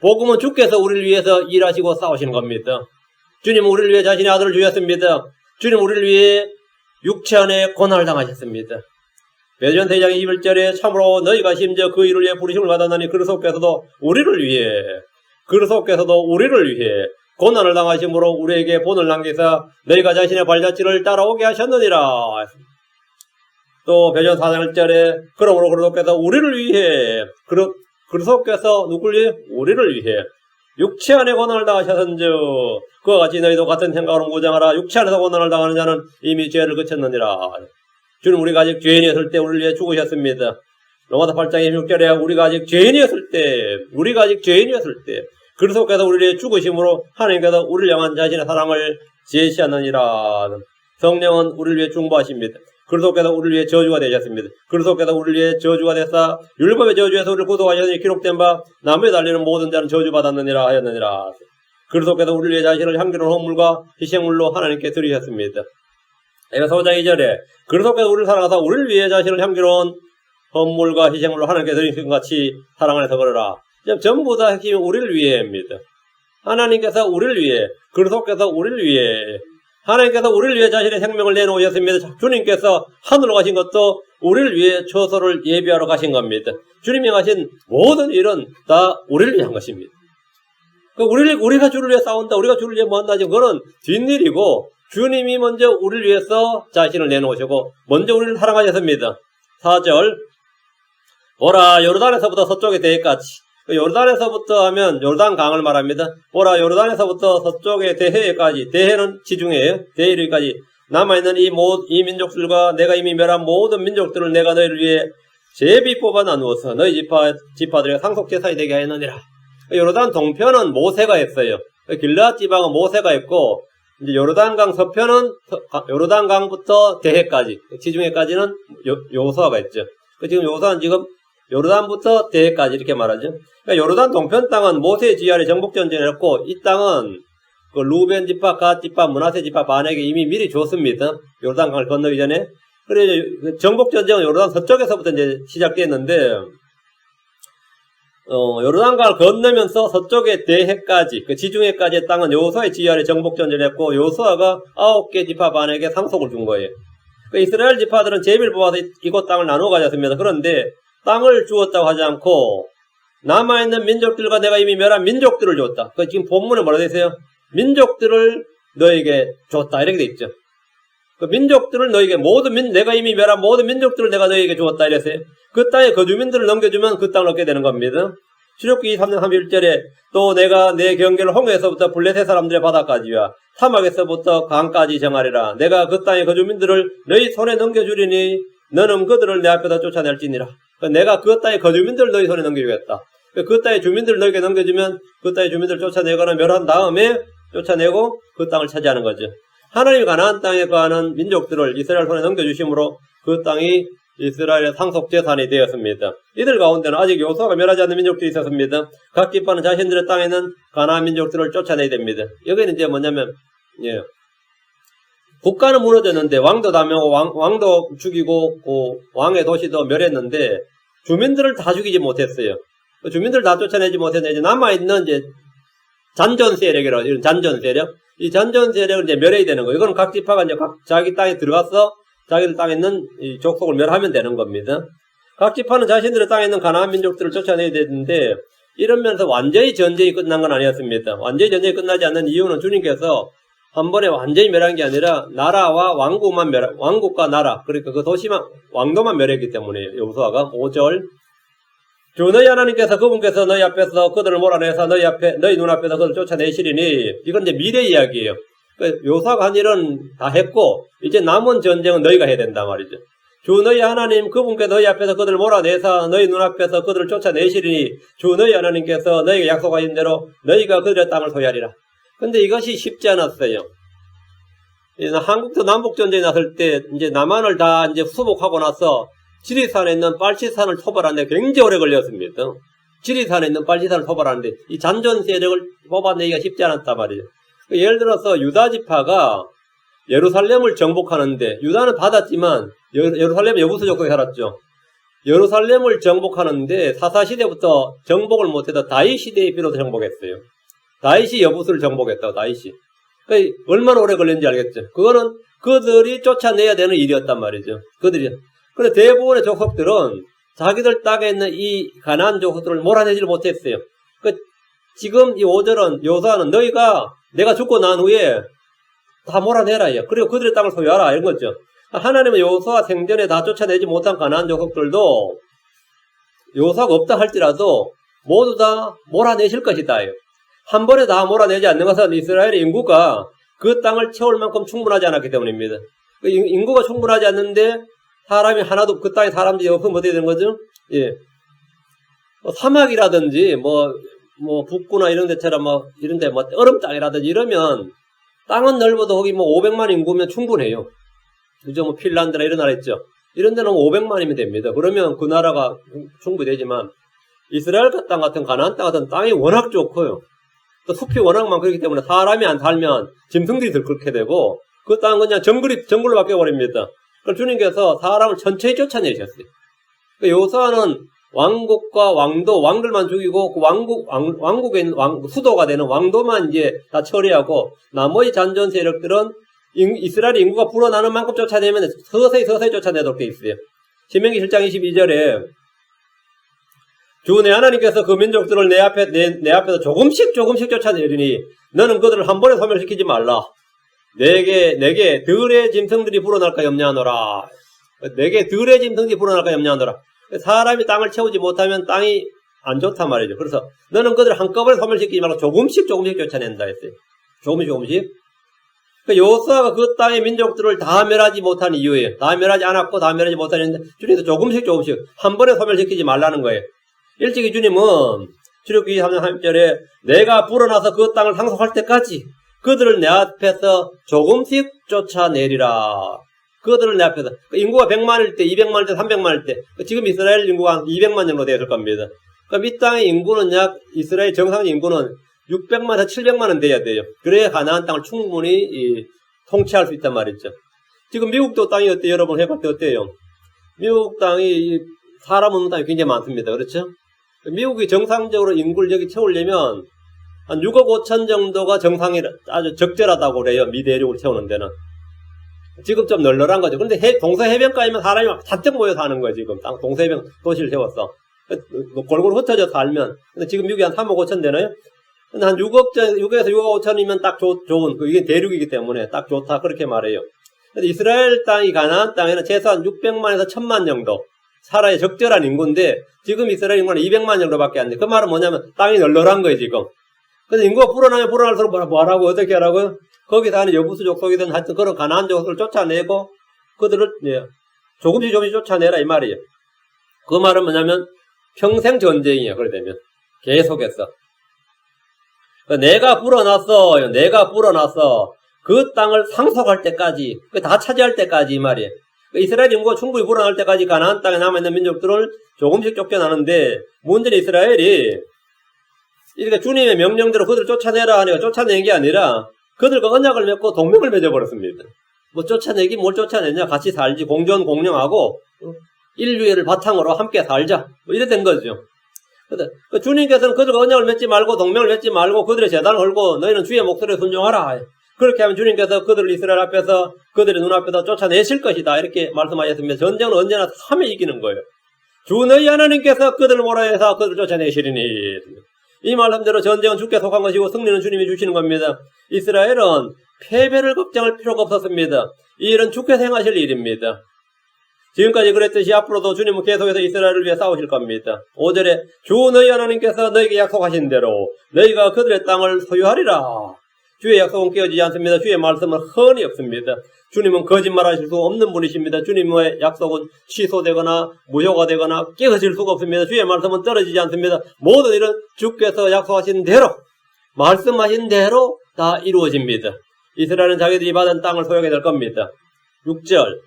복음은 주께서 우리를 위해서 일하시고 싸우시는 겁니다. 주님은 우리를 위해 자신의 아들을 주셨습니다. 주님은 우리를 위해 육체 안에 고난을 당하셨습니다. 베드로전 3장 21절에 참으로 너희가 심지어 그 일을 위해 부르심을 받았나니 그리스도께서도 우리를 위해 고난을 당하심으로 우리에게 본을 남기사 너희가 자신의 발자취를 따라오게 하셨느니라. 또 베드로전 4장 1절에 그러므로 그리스도께서 우리를 위해 그리스도께서 누구를 위해? 우리를 위해 육체 안에 고난을 당하셨은즉 그와 같이 너희도 같은 생각으로 무장하라. 육체 안에서 고난을 당하는 자는 이미 죄를 그쳤느니라. 주는 우리가 아직 죄인이었을 때 우리를 위해 죽으셨습니다. 로마서 8장 26절에 우리가 아직 죄인이었을 때 그리스도께서 우리를 위해 죽으심으로 하나님께서 우리를 향한 자신의 사랑을 제시하느니라. 성령은 우리를 위해 중보하십니다. 그리스도께서 우리를 위해 저주가 되셨습니다. 그리스도께서 우리를 위해 저주가 되사 율법의 저주에서 우리를 구속하셨으니 기록된 바 나무에 달리는 모든 자는 저주받았느니라 하였느니라. 그리스도께서 우리를 위해 자신을 향기로운 헌물과 희생물로 하나님께 드리셨습니다. 에베소 5장 2절에 그리스도께서 우리를 사랑하사 우리를 위해 자신을 향기로운 헌물과 희생물로 하나님께 드리신 것 같이 사랑 안에서 걸어라. 전부 다 핵심이 우리를 위해입니다. 하나님께서 우리를 위해, 그리스도께서 우리를 위해, 하나님께서 우리를 위해 자신의 생명을 내놓으셨습니다. 주님께서 하늘로 가신 것도 우리를 위해 처소를 예비하러 가신 겁니다. 주님이 하신 모든 일은 다 우리를 위한 것입니다. 우리가 주를 위해 싸운다, 우리가 주를 위해 뭐 한다, 그거는 뒷일이고, 주님이 먼저 우리를 위해서 자신을 내놓으시고, 먼저 우리를 사랑하셨습니다. 4절, 보라, 요르단에서부터 서쪽의 대해까지. 요르단에서부터 하면 요르단강을 말합니다. 보라, 요르단에서부터 서쪽의 대해까지, 대해는 지중해예요. 대해 이르기까지 남아있는 이 민족들과 내가 이미 멸한 모든 민족들을 내가 너희를 위해 제비 뽑아 나누어서 너희 지파들의 상속제사이 되게 하였느니라. 요르단 동편은 모세가 했어요. 길르앗 지방은 모세가 했고, 이제 요르단강 서편은 요르단강부터 대해까지, 지중해까지는 요수아가 했죠. 지금 요수아는 지금 요르단부터 대해까지 이렇게 말하죠. 그러니까 요르단 동편 땅은 모세의 지하에 정복전쟁을 했고, 이 땅은 그 루벤 지파, 갓 지파, 므낫세 지파 반에게 이미 미리 줬습니다. 요르단강을 건너기 전에. 그래서 정복전쟁은 요르단 서쪽에서부터 이제 시작됐는데, 요르단강을 건너면서 서쪽의 대해까지, 그 지중해까지의 땅은 여호수아의 지하에 정복전쟁을 했고, 여호수아가 9개 지파 반에게 상속을 준 거예요. 그 이스라엘 지파들은 제비를 뽑아서 이곳 땅을 나누어 가졌습니다. 그런데 땅을 주었다고 하지 않고 남아있는 민족들과 내가 이미 멸한 민족들을 줬다. 그 지금 본문에 뭐라고 되어 있어요? 민족들을 너에게 줬다 이렇게 돼 있죠. 그 민족들을 너에게 내가 이미 멸한 모든 민족들을 내가 너에게 주었다 이랬어요. 그 땅에 거주민들을 넘겨주면 그 땅을 얻게 되는 겁니다. 출애굽기 3장 31절에 또 내가 내 경계를 홍해에서부터 블레셋 사람들의 바다까지와 사막에서부터 강까지 정하리라. 내가 그 땅의 거주민들을 너희 손에 넘겨주리니 너는 그들을 내 앞에서 쫓아낼지니라. 내가 그 땅의 거주민들을 너희 손에 넘겨주겠다. 그 땅의 주민들을 너에게 넘겨주면 그 땅의 주민들을 쫓아내거나 멸한 다음에 쫓아내고 그 땅을 차지하는 거죠. 하나님이 가나안 땅에 거하는 민족들을 이스라엘 손에 넘겨주심으로 그 땅이 이스라엘의 상속재산이 되었습니다. 이들 가운데는 아직 여호수아가 멸하지 않는 민족들이 있었습니다. 각 지파는 자신들의 땅에는 가나안 민족들을 쫓아내야 됩니다. 여기는 이제 뭐냐면 국가는 무너졌는데 왕도 다 멸하고 왕도 죽이고 왕의 도시도 멸했는데 주민들을 다 죽이지 못했어요. 주민들을 다 쫓아내지 못했는데 이제 남아있는 이제 잔존 세력이라고 이런 잔존 세력, 이 잔존 세력을 이제 멸해야 되는 거예요. 이건 각 지파가 이제 자기 땅에 들어가서 자기들 땅에 있는 이 족속을 멸하면 되는 겁니다. 각 지파는 자신들의 땅에 있는 가나안 민족들을 쫓아내야 되는데 이러면서 완전히 전쟁이 끝난 건 아니었습니다. 완전히 전쟁이 끝나지 않는 이유는 주님께서 한 번에 완전히 멸한 게 아니라 나라와 왕국과 나라, 그러니까 그 도시만, 왕도만 멸했기 때문이에요. 여호수아가 5절. 주 너희 하나님께서 그분께서 너희 앞에서 그들을 몰아내서 너희 눈앞에서 그들을 쫓아내시리니, 이건 이제 미래 이야기예요. 여호수아가 한 일은 다 했고 이제 남은 전쟁은 너희가 해야 된단 말이죠. 주 너희 하나님 그분께서 너희 앞에서 그들을 몰아내서 너희 눈앞에서 그들을 쫓아내시리니 주 너희 하나님께서 너희에게 약속하신 대로 너희가 그들의 땅을 소유하리라. 근데 이것이 쉽지 않았어요. 한국도 남북전쟁이 났을 때 이제 남한을 다 이제 수복하고 나서 지리산에 있는 빨치산을 토벌하는데 굉장히 오래 걸렸습니다. 지리산에 있는 빨치산을 토벌하는데 이 잔존 세력을 뽑아내기가 쉽지 않았단 말이에요. 예를 들어서 유다 지파가 예루살렘을 정복하는데, 유다는 받았지만 예루살렘은 여부수 족속에 살았죠. 예루살렘을 정복하는데 사사시대부터 정복을 못해서 다윗 시대에 비로소 정복했어요. 다윗이 여부수를 정복했다고, 다윗이. 그러니까 얼마나 오래 걸렸는지 알겠죠. 그거는 그들이 쫓아내야 되는 일이었단 말이죠. 그런데 대부분의 족속들은 자기들 땅에 있는 이 가나안 족속들을 몰아내지를 못했어요. 지금 이 5절은 여호수아는 너희가 내가 죽고 난 후에 다 몰아내라. 그리고 그들의 땅을 소유하라. 이런 거죠. 하나님은 여호수아 생전에 다 쫓아내지 못한 가나안 족속들도 여호수아가 없다 할지라도 모두 다 몰아내실 것이다. 한 번에 다 몰아내지 않는 것은 이스라엘의 인구가 그 땅을 채울 만큼 충분하지 않았기 때문입니다. 인구가 충분하지 않는데 사람이 하나도 그 땅에 사람들이 없으면 어떻게 되는 거죠? 사막이라든지 북구나 이런 데처럼 이런데 얼음 땅이라든지 이러면 땅은 넓어도 거기 500만 인구면 충분해요. 그죠? 핀란드나 이런 나라 있죠. 이런 데는 500만이면 됩니다. 그러면 그 나라가 충분히 되지만 이스라엘 땅 같은 가나안 땅 같은 땅이 워낙 좋고요. 또 숲이 워낙 많고 그렇기 때문에 사람이 안 살면 짐승들이 들끓게 되고 그 땅은 그냥 정글로 바뀌어버립니다. 그걸 주님께서 사람을 천천히 쫓아내셨어요. 그 여호수아는 왕국과 왕들만 죽이고 그 왕국에 있는 수도가 되는 왕도만 이제 다 처리하고 나머지 잔존 세력들은 이스라엘 인구가 불어나는 만큼 쫓아내면 서서히 쫓아내도록 돼 있어요. 신명기 7장 22절에 주 내 하나님께서 그 민족들을 내 앞에서 조금씩 쫓아내리니 너는 그들을 한 번에 소멸시키지 말라. 내게 들의 짐승들이 불어날까 염려하노라. 내게 들의 짐승들이 불어날까 염려하노라. 사람이 땅을 채우지 못하면 땅이 안 좋단 말이죠. 그래서 너는 그들을 한꺼번에 소멸시키지 말고 조금씩 쫓아낸다 했어요. 조금씩. 여호수아가 그 땅의 민족들을 다 멸하지 못한 이유예요. 다 멸하지 않았고 다 멸하지 못하는데 주님께서 조금씩 한 번에 소멸시키지 말라는 거예요. 일찍이 주님은 출애굽기 3장 3절에 내가 불어나서 그 땅을 상속할 때까지 그들을 내 앞에서 조금씩 쫓아내리라. 그들을 내 앞에서 인구가 100만일 때, 200만일 때, 300만일 때 지금 이스라엘 인구가 한 200만 정도 되었을 겁니다. 그러니까 이 땅의 인구는 이스라엘 정상 인구는 600만에서 700만은 돼야 돼요. 그래야 가나안 땅을 충분히 통치할 수 있단 말이죠. 지금 미국도 땅이 어때요? 여러분 해볼 때 어때요? 미국 땅이 사람 없는 땅이 굉장히 많습니다. 그렇죠? 미국이 정상적으로 인구를 여기 채우려면 한 6억 5천 정도가 아주 적절하다고 그래요. 미 대륙을 채우는 데는. 지금 좀 널널한 거죠. 그런데 동서해변가에만 사람이 잔뜩 모여 사는 거예요. 지금 동서해변 도시를 세웠어. 골고루 흩어져 살면. 근데 지금 미국이 한 3억 5천 되나요? 근데 한 6에서 6억 5천이면 딱 좋은, 이게 대륙이기 때문에 딱 좋다. 그렇게 말해요. 근데 이스라엘 땅이 가나안 땅에는 최소한 600만에서 1000만 정도 살아야 적절한 인구인데 지금 이스라엘 인구는 200만 정도밖에 안 돼. 그 말은 뭐냐면 땅이 널널한 거예요, 지금. 근데 인구가 불어나면 불어날수록 뭐라고 어떻게 하라고요? 거기 사는 여부수 족속이든 하여튼 그런 가나안 족속을 쫓아내고 그들을 조금씩 쫓아내라 이 말이에요. 그 말은 뭐냐면 평생 전쟁이에요. 그래 되면 계속해서 내가 불어났어 그 땅을 상속할 때까지 다 차지할 때까지 이 말이에요. 이스라엘 인구가 충분히 불어날 때까지 가나안 땅에 남아있는 민족들을 조금씩 쫓겨나는데 문제는 이스라엘이 이렇게 주님의 명령대로 그들을 쫓아내라 하니까 쫓아낸 게 아니라 그들과 언약을 맺고 동맹을 맺어버렸습니다. 뭘 쫓아내냐? 같이 살지. 공존 공령하고 인류애를 바탕으로 함께 살자. 이래 된 거죠. 주님께서는 그들과 언약을 맺지 말고 동맹을 맺지 말고 그들의 재단을 걸고 너희는 주의 목소리에 순종하라. 그렇게 하면 주님께서 그들을 이스라엘 앞에서 그들의 눈앞에서 쫓아내실 것이다. 이렇게 말씀하셨습니다. 전쟁은 언제나 함에 이기는 거예요. 주 너희 하나님께서 그들을 몰아내서 그들을 쫓아내시리니. 이 말씀대로 전쟁은 주께 속한 것이고 승리는 주님이 주시는 겁니다. 이스라엘은 패배를 걱정할 필요가 없었습니다. 이 일은 주께서 행하실 일입니다. 지금까지 그랬듯이 앞으로도 주님은 계속해서 이스라엘을 위해 싸우실 겁니다. 5절에 주 너희 하나님께서 너희에게 약속하신 대로 너희가 그들의 땅을 소유하리라. 주의 약속은 깨어지지 않습니다. 주의 말씀은 흔히 없습니다. 주님은 거짓말하실 수 없는 분이십니다. 주님의 약속은 취소되거나 무효가 되거나 깨어질 수가 없습니다. 주의 말씀은 떨어지지 않습니다. 모든 일은 주께서 약속하신 대로 말씀하신 대로 다 이루어집니다. 이스라엘은 자기들이 받은 땅을 소유하게 될 겁니다. 6절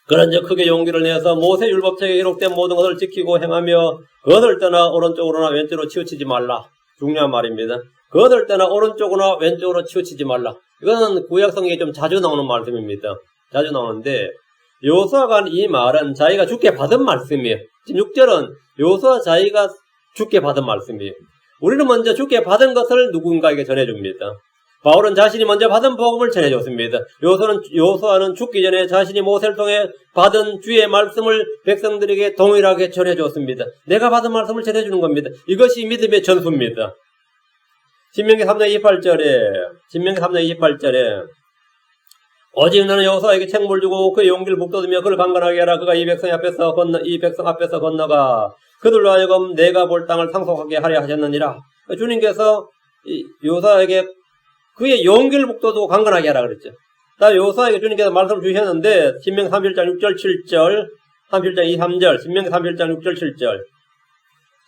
그런즉 크게 용기를 내서 모세 율법책에 기록된 모든 것을 지키고 행하며 그것을 떠나 오른쪽으로나 왼쪽으로 치우치지 말라. 중요한 말입니다. 그것을 떠나 오른쪽으로나 왼쪽으로 치우치지 말라. 이거는 구약성경에 좀 자주 나오는 말씀입니다. 자주 나오는데 여호수아가 한 이 말은 자기가 주께 받은 말씀이에요. 지금 6절은 여호수아 자기가 주께 받은 말씀이에요. 우리는 먼저 주께 받은 것을 누군가에게 전해줍니다. 바울은 자신이 먼저 받은 복음을 전해줬습니다. 여호수아는 죽기 전에 자신이 모세를 통해 받은 주의 말씀을 백성들에게 동일하게 전해줬습니다. 내가 받은 말씀을 전해주는 겁니다. 이것이 믿음의 전수입니다. 신명기 3장 28절에 오직 너는 여호수아에게 책무를 주고 그의 용기를 북돋으며 그를 강건하게 하라. 그가 이 백성 앞에서 건너가 그들로 하여금 내가 볼 땅을 상속하게 하려 하셨느니라. 주님께서 여호수아에게 그의 용기를 북돋우고 강건하게 하라 그랬죠. 다음 여호수아에게 주님께서 말씀을 주셨는데 신명기 31장 6절 7절 31장 2, 3절 신명기 31장 6절 7절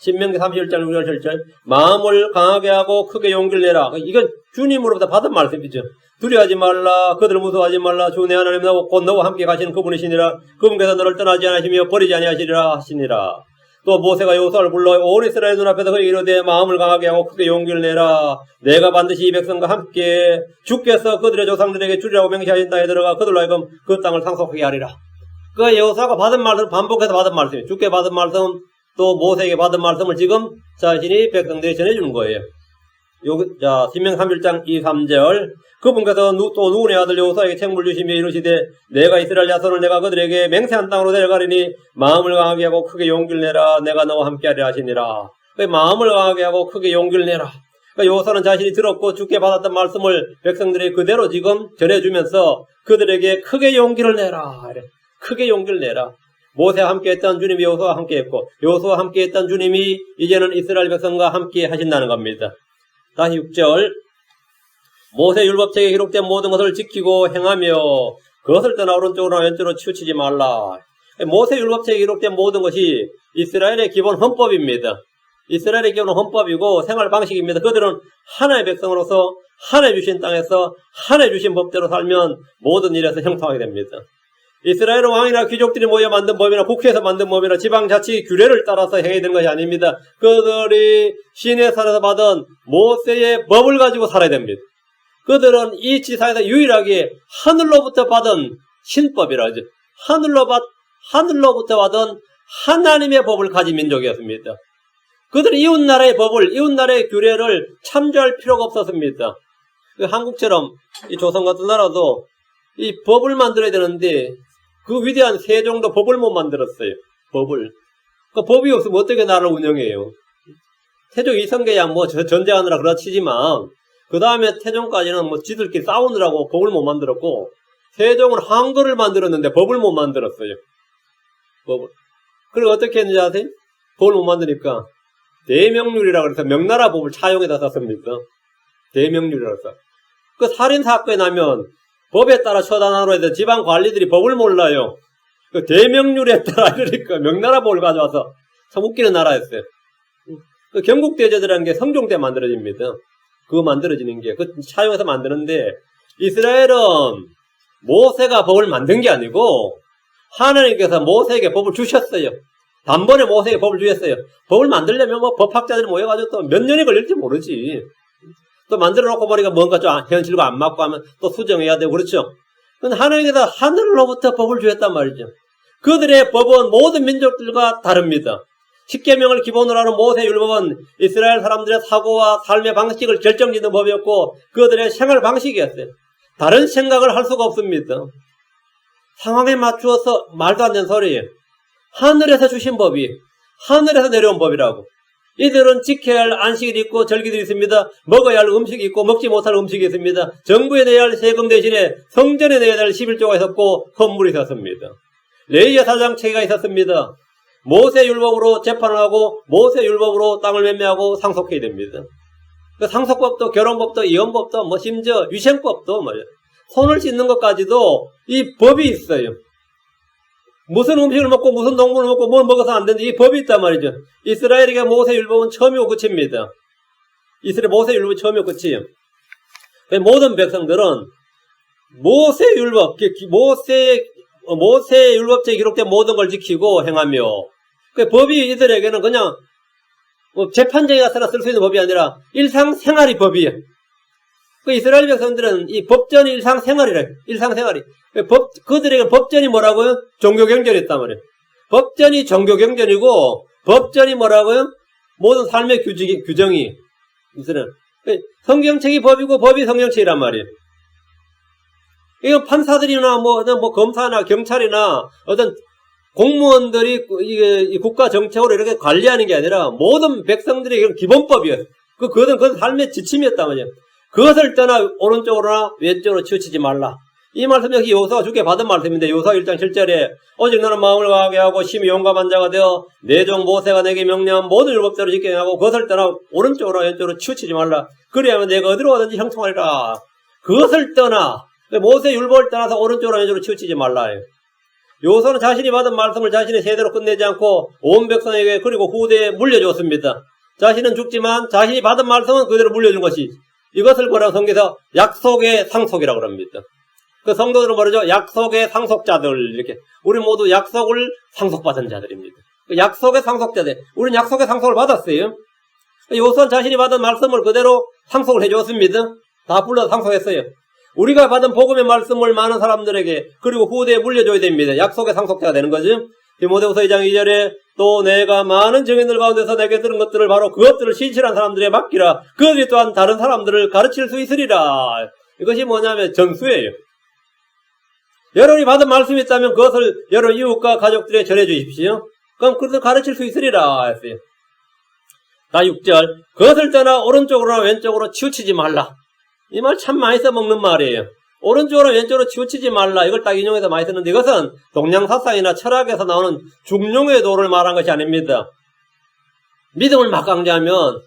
신명기 31장 6절 7절 마음을 강하게 하고 크게 용기를 내라. 이건 주님으로부터 받은 말씀이죠. 두려워하지 말라. 그들을 무서워하지 말라. 주 내 하나님 곧 너와 함께 가시는 그분이시니라. 그분께서 너를 떠나지 않으시며 버리지 아니하시리라 하시니라. 또 모세가 여호수아를 불러 온 이스라엘 눈앞에서 그에게 이르되 마음을 강하게 하고 크게 용기를 내라. 내가 반드시 이 백성과 함께 주께서 그들의 조상들에게 주리라고 맹세하신 땅에 들어가 그들로 하여금 그 땅을 상속하게 하리라. 그 여호수아가 받은 말씀을 반복해서 받은 말씀이에요. 주께 받은 말씀 또 모세에게 받은 말씀을 지금 자신이 백성들이 전해주는 거예요. 자, 신명 31장 2, 3절. 그분께서 또 누구네 아들 여호수아에게 책무를 주시며 이르시되 내가 이스라엘 자손을 내가 그들에게 맹세한 땅으로 데려가리니 마음을 강하게 하고 크게 용기를 내라. 내가 너와 함께하리라 하시니라. 마음을 강하게 하고 크게 용기를 내라. 여호수아는 자신이 들었고 주께 받았던 말씀을 백성들이 그대로 지금 전해주면서 그들에게 크게 용기를 내라. 크게 용기를 내라. 모세와 함께했던 주님이 여호수아와 함께했고 여호수아와 함께했던 주님이 이제는 이스라엘 백성과 함께 하신다는 겁니다. 다시 6절. 모세 율법책에 기록된 모든 것을 지키고 행하며 그것을 떠나 오른쪽으로나 왼쪽으로 치우치지 말라. 모세 율법책에 기록된 모든 것이 이스라엘의 기본 헌법입니다. 이스라엘의 기본 헌법이고 생활 방식입니다. 그들은 하나의 백성으로서 하나의 주신 땅에서 하나의 주신 법대로 살면 모든 일에서 형통하게 됩니다. 이스라엘은 왕이나 귀족들이 모여 만든 법이나 국회에서 만든 법이나 지방자치 규례를 따라서 행해야 되는 것이 아닙니다. 그들이 시내산에서 받은 모세의 법을 가지고 살아야 됩니다. 그들은 이 지상에서 유일하게 하늘로부터 받은 신법이라 하죠. 하늘로부터 받은 하나님의 법을 가진 민족이었습니다. 그들은 이웃나라의 법을, 이웃나라의 규례를 참조할 필요가 없었습니다. 한국처럼 이 조선 같은 나라도 이 법을 만들어야 되는데 그 위대한 세종도 법을 못 만들었어요. 법을. 그 법이 없으면 어떻게 나라를 운영해요? 태종 이성계야 뭐 전쟁하느라 그렇지만 그 다음에 태종까지는 뭐 지들끼리 싸우느라고 법을 못 만들었고 세종은 한글을 만들었는데 법을 못 만들었어요. 법을. 그리고 어떻게 했는지 아세요? 법을 못 만드니까 대명률이라고 해서 명나라 법을 차용해다 썼습니다. 대명률이라고 해서. 그 살인사건이 나면 법에 따라 처단하러 해서 지방 관리들이 법을 몰라요. 그 대명률에 따라 이러니까 명나라 법을 가져와서 참 웃기는 나라였어요. 그 경국대제도라는 게 성종 때 만들어집니다. 그거 만들어지는 게, 그 차용해서 만드는데, 이스라엘은 모세가 법을 만든 게 아니고, 하나님께서 모세에게 법을 주셨어요. 단번에 모세에게 법을 주셨어요. 법을 만들려면 뭐 법학자들이 모여가지고 또 몇 년이 걸릴지 모르지. 또 만들어 놓고 보니까 뭔가 좀 현실과 안 맞고 하면 또 수정해야 되고, 그렇죠? 근데 하나님께서 하늘로부터 법을 주셨단 말이죠. 그들의 법은 모든 민족들과 다릅니다. 십계명을 기본으로 하는 모세 율법은 이스라엘 사람들의 사고와 삶의 방식을 결정짓는 법이었고 그들의 생활 방식이었어요. 다른 생각을 할 수가 없습니다. 상황에 맞추어서 말도 안 되는 소리예요. 하늘에서 주신 법이 하늘에서 내려온 법이라고. 이들은 지켜야 할 안식일이 있고 절기들이 있습니다. 먹어야 할 음식이 있고 먹지 못할 음식이 있습니다. 정부에 내야 할 세금 대신에 성전에 내야 할 11조가 있었고 헌물이 있었습니다. 레위의 사장체계가 있었습니다. 모세 율법으로 재판을 하고 모세 율법으로 땅을 매매하고 상속해야 됩니다. 그 상속법도 결혼법도 이혼법도 뭐 심지어 위생법도 뭐예요. 손을 씻는 것까지도 이 법이 있어요. 무슨 음식을 먹고 무슨 동물을 먹고 뭘 먹어서 안 되는지 이 법이 있단 말이죠. 이스라엘에게 모세 율법은 처음이고 끝입니다. 이스라엘 모세 율법이 처음이고 끝이에요. 모든 백성들은 모세 율법, 모세 율법책에 기록된 모든 걸 지키고 행하며 그 법이 이들에게는 그냥 뭐 재판장에 가서나 쓸 수 있는 법이 아니라 일상생활이 법이에요. 그 이스라엘 백성들은 이 법전이 일상생활이래요. 일상생활이. 그들에게 법전이 뭐라고요? 종교경전이었단 말이에요. 법전이 종교경전이고 법전이 뭐라고요? 모든 삶의 규정이 이스라엘. 성경책이 법이고 법이 성경책이란 말이에요. 이건 판사들이나 뭐 검사나 경찰이나 어떤 공무원들이 이 국가 정책으로 이렇게 관리하는 게 아니라 모든 백성들의 기본법이었어요. 그것은 삶의 지침이었단 말이에요. 그것을 떠나 오른쪽으로나 왼쪽으로 치우치지 말라. 이 말씀 역시 여호수아가 주께 받은 말씀인데 여호수아 1장 7절에 오직 너는 마음을 강하게 하고 심히 용감한 자가 되어 내 종 모세가 내게 명령한 모든 율법대로 지켜야 하고 그것을 떠나 오른쪽으로나 왼쪽으로 치우치지 말라. 그리하면 내가 어디로 가든지 형통하리라. 그것을 떠나 모세 율법을 떠나서 오른쪽으로 왼쪽으로 치우치지 말라. 여호수아는 자신이 받은 말씀을 자신의 세대로 끝내지 않고 온 백성에게 그리고 후대에 물려줬습니다. 자신은 죽지만 자신이 받은 말씀은 그대로 물려준 것이 이것을 뭐라고 성경에서 약속의 상속이라고 합니다. 그 성도들은 뭐라죠? 약속의 상속자들 이렇게 우리 모두 약속을 상속받은 자들입니다. 약속의 상속자들. 우리는 약속의 상속을 받았어요. 요소는 자신이 받은 말씀을 그대로 상속을 해줬습니다. 다 불러서 상속했어요. 우리가 받은 복음의 말씀을 많은 사람들에게 그리고 후대에 물려줘야 됩니다. 약속의 상속자가 되는 거죠. 디모데후서 2장 2절에 또 내가 많은 증인들 가운데서 내게 들은 것들을 바로 그것들을 신실한 사람들에게 맡기라. 그들이 또한 다른 사람들을 가르칠 수 있으리라. 이것이 뭐냐면 전수예요. 여러분이 받은 말씀이 있다면 그것을 여러 이웃과 가족들에게 전해 주십시오. 그럼 그것을 가르칠 수 있으리라 했어요. 나 6절 그것을 떠나 오른쪽으로나 왼쪽으로 치우치지 말라. 이 말 참 많이 써먹는 말이에요. 오른쪽으로 왼쪽으로 치우치지 말라. 이걸 딱 인용해서 많이 쓰는데 이것은 동양사상이나 철학에서 나오는 중용의 도를 말한 것이 아닙니다. 믿음을 막 강조하면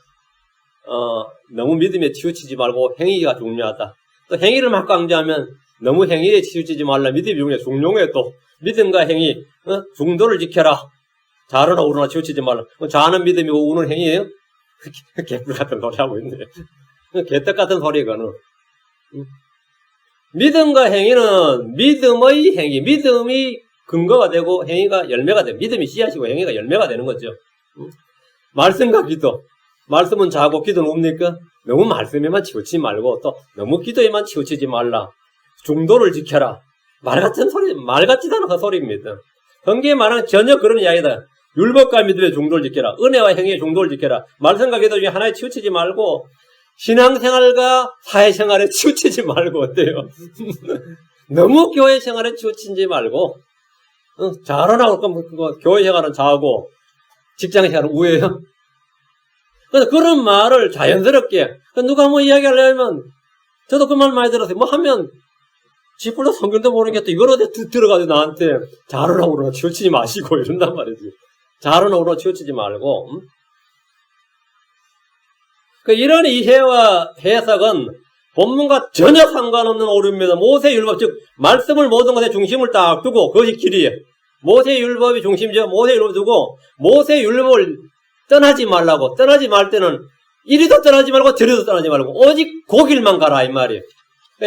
너무 믿음에 치우치지 말고 행위가 중요하다. 또 행위를 막 강조하면 너무 행위에 치우치지 말라. 믿음이 중요해. 중용의 도. 믿음과 행위 중도를 지켜라. 좌로나 우로나 치우치지 말라. 좌는 믿음이고 우는 행위예요? 개뿔 같은 소리 하고 있네. 개떡 같은 소리거든. 믿음과 행위는 믿음의 행위, 믿음이 근거가 되고 행위가 열매가 돼요. 믿음이 씨앗이고 행위가 열매가 되는 거죠. 말씀과 기도. 말씀은 자고 기도는 옵니까? 너무 말씀에만 치우치지 말고 또 너무 기도에만 치우치지 말라. 중도를 지켜라. 말 같은 소리, 말 같지도 않은 헛소리입니다. 성경에 말하는 전혀 그런 이야기다. 율법과 믿음의 중도를 지켜라. 은혜와 행위의 중도를 지켜라. 말씀과 기도 중에 하나에 치우치지 말고 신앙생활과 사회생활에 치우치지 말고 어때요? 너무 교회생활에 치우치지 말고 잘하나 그럼 교회생활은 좌고 직장생활은 우예요. 그래서 그런 말을 자연스럽게 누가 뭐 이야기하려면 저도 그 말 많이 들었어요. 뭐 하면 지불도 성경도 모르겠다. 이걸 어디 들어가지고 나한테 잘하나 그러나 치우치지 마시고 이런단 말이지. 잘하나 그러나 치우치지 말고 이런 이해와 해석은 본문과 전혀 상관없는 오류입니다. 모세율법, 즉 말씀을 모든 것에 중심을 딱 두고 그것이 길이에요. 모세율법이 중심이죠. 모세율법을 두고 모세율법을 떠나지 말라고. 떠나지 말 때는 이리도 떠나지 말고 저리도 떠나지 말고 오직 그 길만 가라 이 말이에요.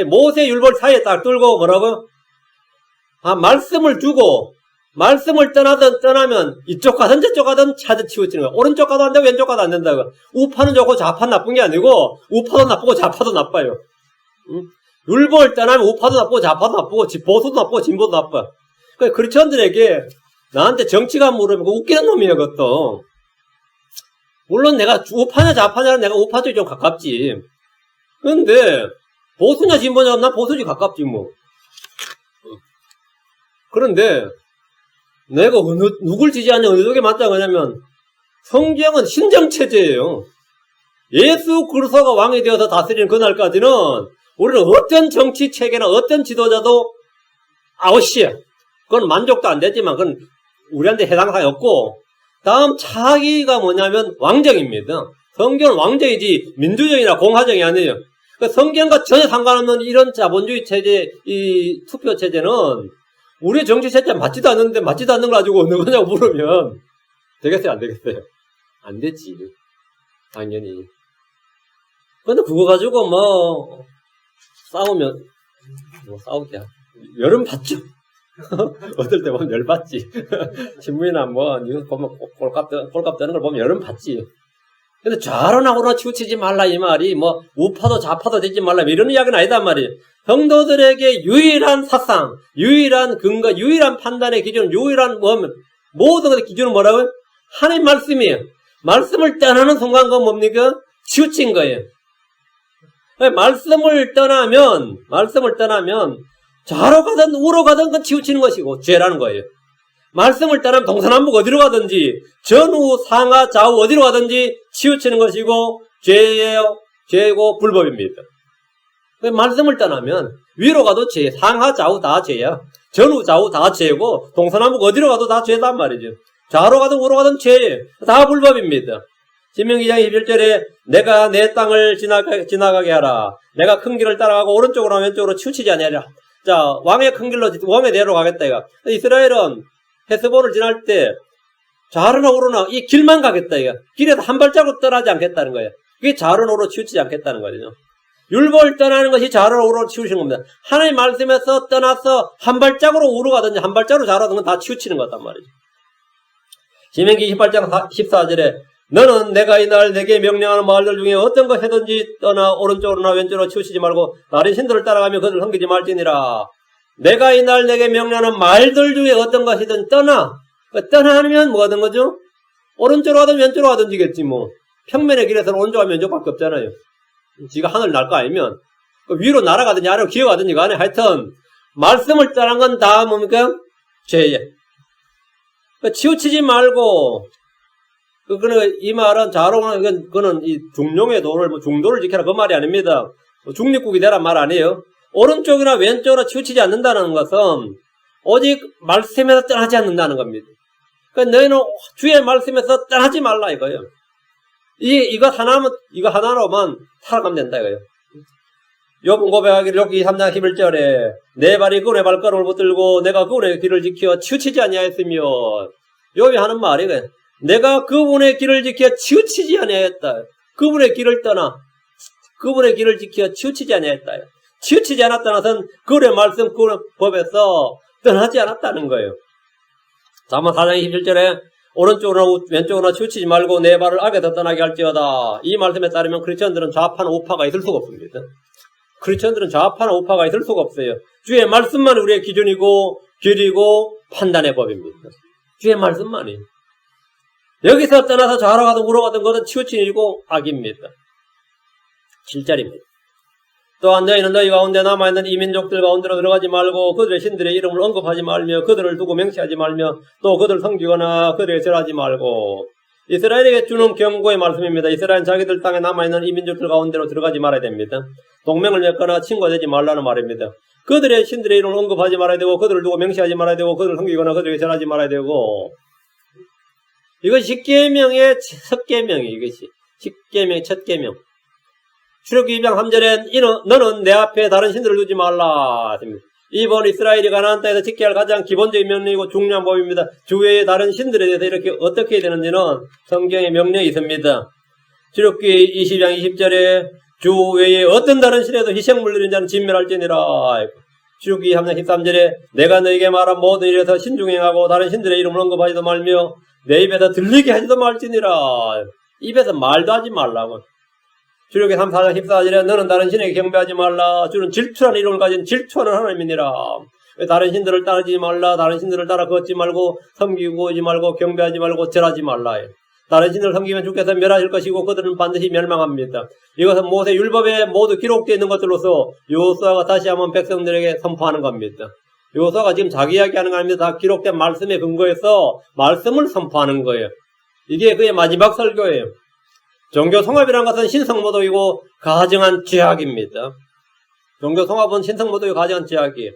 모세율법 사이에 딱 들고 뭐라고? 말씀을 두고 말씀을 떠나면 이쪽 가든 저쪽 가든 차듯 치우치는 거야. 오른쪽 가도 안 되고 왼쪽 가도 안 된다고. 우파는 좋고 좌파는 나쁜 게 아니고 우파도 나쁘고 좌파도 나빠요. 율법을 떠나면 우파도 나쁘고 좌파도 나쁘고 보수도 나쁘고 진보도 나빠. 그러니까 크리스천들에게 나한테 정치가 물으면 웃기는 놈이에요 그것도. 물론 내가 우파냐 좌파냐는 내가 우파 쪽이 좀 가깝지. 그런데 보수냐 진보냐 난 보수 쪽이 가깝지 뭐. 그런데 내가 누굴 지지하냐 어느 쪽에 맞다고 하냐면 성경은 신정체제예요. 예수 그리스도가 왕이 되어서 다스리는 그날까지는 우리는 어떤 정치체계나 어떤 지도자도 아웃이야. 그건 만족도 안 되지만 그건 우리한테 해당 사항이 없고 다음 차기가 뭐냐면 왕정입니다. 성경은 왕정이지 민주정이나 공화정이 아니에요. 성경과 전혀 상관없는 이런 자본주의 체제, 이 투표 체제는 우리의 정치 체제 맞지도 않는데 맞지도 않는 걸 가지고 어느 거냐고 물으면 되겠어요? 안 되겠어요? 안 되지. 당연히. 근데 그거 가지고 뭐 싸우면 뭐 싸우기야. 열은 받죠. 어떨 때 보면 열 받지. 신문이나 뭐 뉴스 보면 꼴값 되는 걸 보면 열은 받지. 근데 좌로나고나 치우치지 말라 이 말이 뭐 우파도 좌파도 되지 말라 이런 이야기는 아니단 말이에요. 성도들에게 유일한 사상, 유일한 근거, 유일한 판단의 기준, 유일한 모든 것의 기준은 뭐라고요? 하나님 말씀이에요. 말씀을 떠나는 순간 그건 뭡니까? 치우친 거예요. 말씀을 떠나면 좌로 가든 우로 가든 그건 치우치는 것이고 죄라는 거예요. 말씀을 떠나면 동서남북 어디로 가든지 전후 상하 좌우 어디로 가든지 치우치는 것이고 죄예요. 죄고 불법입니다. 말씀을 떠나면 위로 가도 죄, 상하 좌우 다 죄야. 전후 좌우 다 죄고 동서남북 어디로 가도 다 죄단 말이죠. 좌로 가든 우로 가든 죄, 다 불법입니다. 신명기 2장 21절에 내가 내 땅을 지나가게 하라. 내가 큰 길을 따라가고 오른쪽으로 왼쪽으로 치우치지 아니하리라. 자, 왕의 큰 길로 왕의 내로 가겠다 이거. 이스라엘은 헤스본을 지날 때 좌로나 우로나 이 길만 가겠다 이거. 길에서 한 발자국 떠나지 않겠다는 거예요. 그게 좌로나 우로 치우치지 않겠다는 거죠. 율법을 떠나는 것이 좌로나 우로 치우치는 겁니다. 하나님 말씀에서 떠나서 한 발자국으로 우로 가든지 한 발자국으로 좌로 가든지 다 치우치는 거단 말이죠. 신명기 28장 14절에 너는 내가 이날 내게 명령하는 말들 중에 어떤 것 해든지 떠나 오른쪽으로나 왼쪽으로 치우치지 말고 다른 신들을 따라가며 그들을 섬기지 말지니라. 내가 이날 내게 명령하는 말들 중에 어떤 것이든 떠나. 떠나면 뭐가 된 거죠? 오른쪽으로 하든 왼쪽으로 하든지겠지 뭐. 평면의 길에서는 오른쪽과 왼쪽밖에 없잖아요. 지가 하늘 날 거 아니면 위로 날아가든지 아래로 기어가든지 간에 하여튼 말씀을 떠난 건 다 뭡니까? 죄예. 치우치지 말고 그거는 이 말은 자로는 그거는 이 중용의 도를 중도를 지켜라 그 말이 아닙니다. 중립국이 되란 말 아니에요. 오른쪽이나 왼쪽으로 치우치지 않는다는 것은 오직 말씀에서 떠나지 않는다는 겁니다. 그러니까 너희는 주의 말씀에서 떠나지 말라 이거예요. 이거 하나로만 살아가면 된다 이거예요. 욥은 고백하기를 욥기 3장 11절에 내 발이 그분의 발걸음을 붙들고 내가 그분의 길을 지켜 치우치지 아니하였으며 욥이 하는 말이에요. 내가 그분의 길을 지켜 치우치지 아니하였다. 그분의 길을 떠나 그분의 길을 지켜 치우치지 아니하였다. 치우치지 않았다는 것은 그분의 말씀 그분의 법에서 떠나지 않았다는 거예요. 잠언 4장 27절에 오른쪽으로나 왼쪽으로나 치우치지 말고 내 발을 악에서 떠나게 할지어다. 이 말씀에 따르면 크리스천들은 좌파나 우파가 있을 수가 없습니다. 크리스천들은 좌파나 우파가 있을 수가 없어요. 주의 말씀만 우리의 기준이고 길이고 판단의 법입니다. 주의 말씀만이. 여기서 떠나서 좌로 가든 우로 가든 그것은 치우친 일이고 악입니다. 7절입니다. 또한 너희는 너희 가운데 남아있는 이민족들 가운데로 들어가지 말고 그들의 신들의 이름을 언급하지 말며 그들을 두고 맹세하지 말며 또 그들을 섬기거나 그들에게 절하지 말고. 이스라엘에게 주는 경고의 말씀입니다. 이스라엘은 자기들 땅에 남아있는 이민족들 가운데로 들어가지 말아야 됩니다. 동맹을 맺거나 친구가 되지 말라는 말입니다. 그들의 신들의 이름을 언급하지 말아야 되고 그들을 두고 맹세하지 말아야 되고 그들을 섬기거나 그들에게 절하지 말아야 되고. 이것이 10계명의 첫 계명이에요. 이것이 10계명의 첫 계명. 출애굽기 2장 3절엔 너는 내 앞에 다른 신들을 두지 말라. 이번 이스라엘이 가나안 땅에서 지켜야 할 가장 기본적인 명령이고 중요한 법입니다. 주 외에 다른 신들에 대해서 이렇게 어떻게 해야 되는지는 성경에 명령이 있습니다. 출애굽기 20장 20절에 주 외에 어떤 다른 신에도 희생물 드리는 자는 진멸할지니라. 출애굽기 3장 13절에 내가 너에게 말한 모든 일에서 신중행하고 다른 신들의 이름을 언급하지도 말며 내 입에서 들리게 하지도 말지니라. 입에서 말도 하지 말라고. 출애굽기 4장 14절에 너는 다른 신에게 경배하지 말라. 주는 질투라는 이름을 가진 질투하는 하나님이니라. 다른 신들을 따르지 말라. 다른 신들을 따라 걷지 말고 섬기고 오지 말고 경배하지 말고 절하지 말라. 다른 신을 섬기면 주께서 멸하실 것이고 그들은 반드시 멸망합니다. 이것은 모세 율법에 모두 기록되어 있는 것들로서 여호수아가 다시 한번 백성들에게 선포하는 겁니다. 여호수아가 지금 자기 이야기하는 거 아닙니다. 다 기록된 말씀에 근거해서 말씀을 선포하는 거예요. 이게 그의 마지막 설교예요. 종교 통합이라는 것은 신성모독이고 가증한 죄악입니다. 종교 통합은 신성모독이고 가증한 죄악이에요.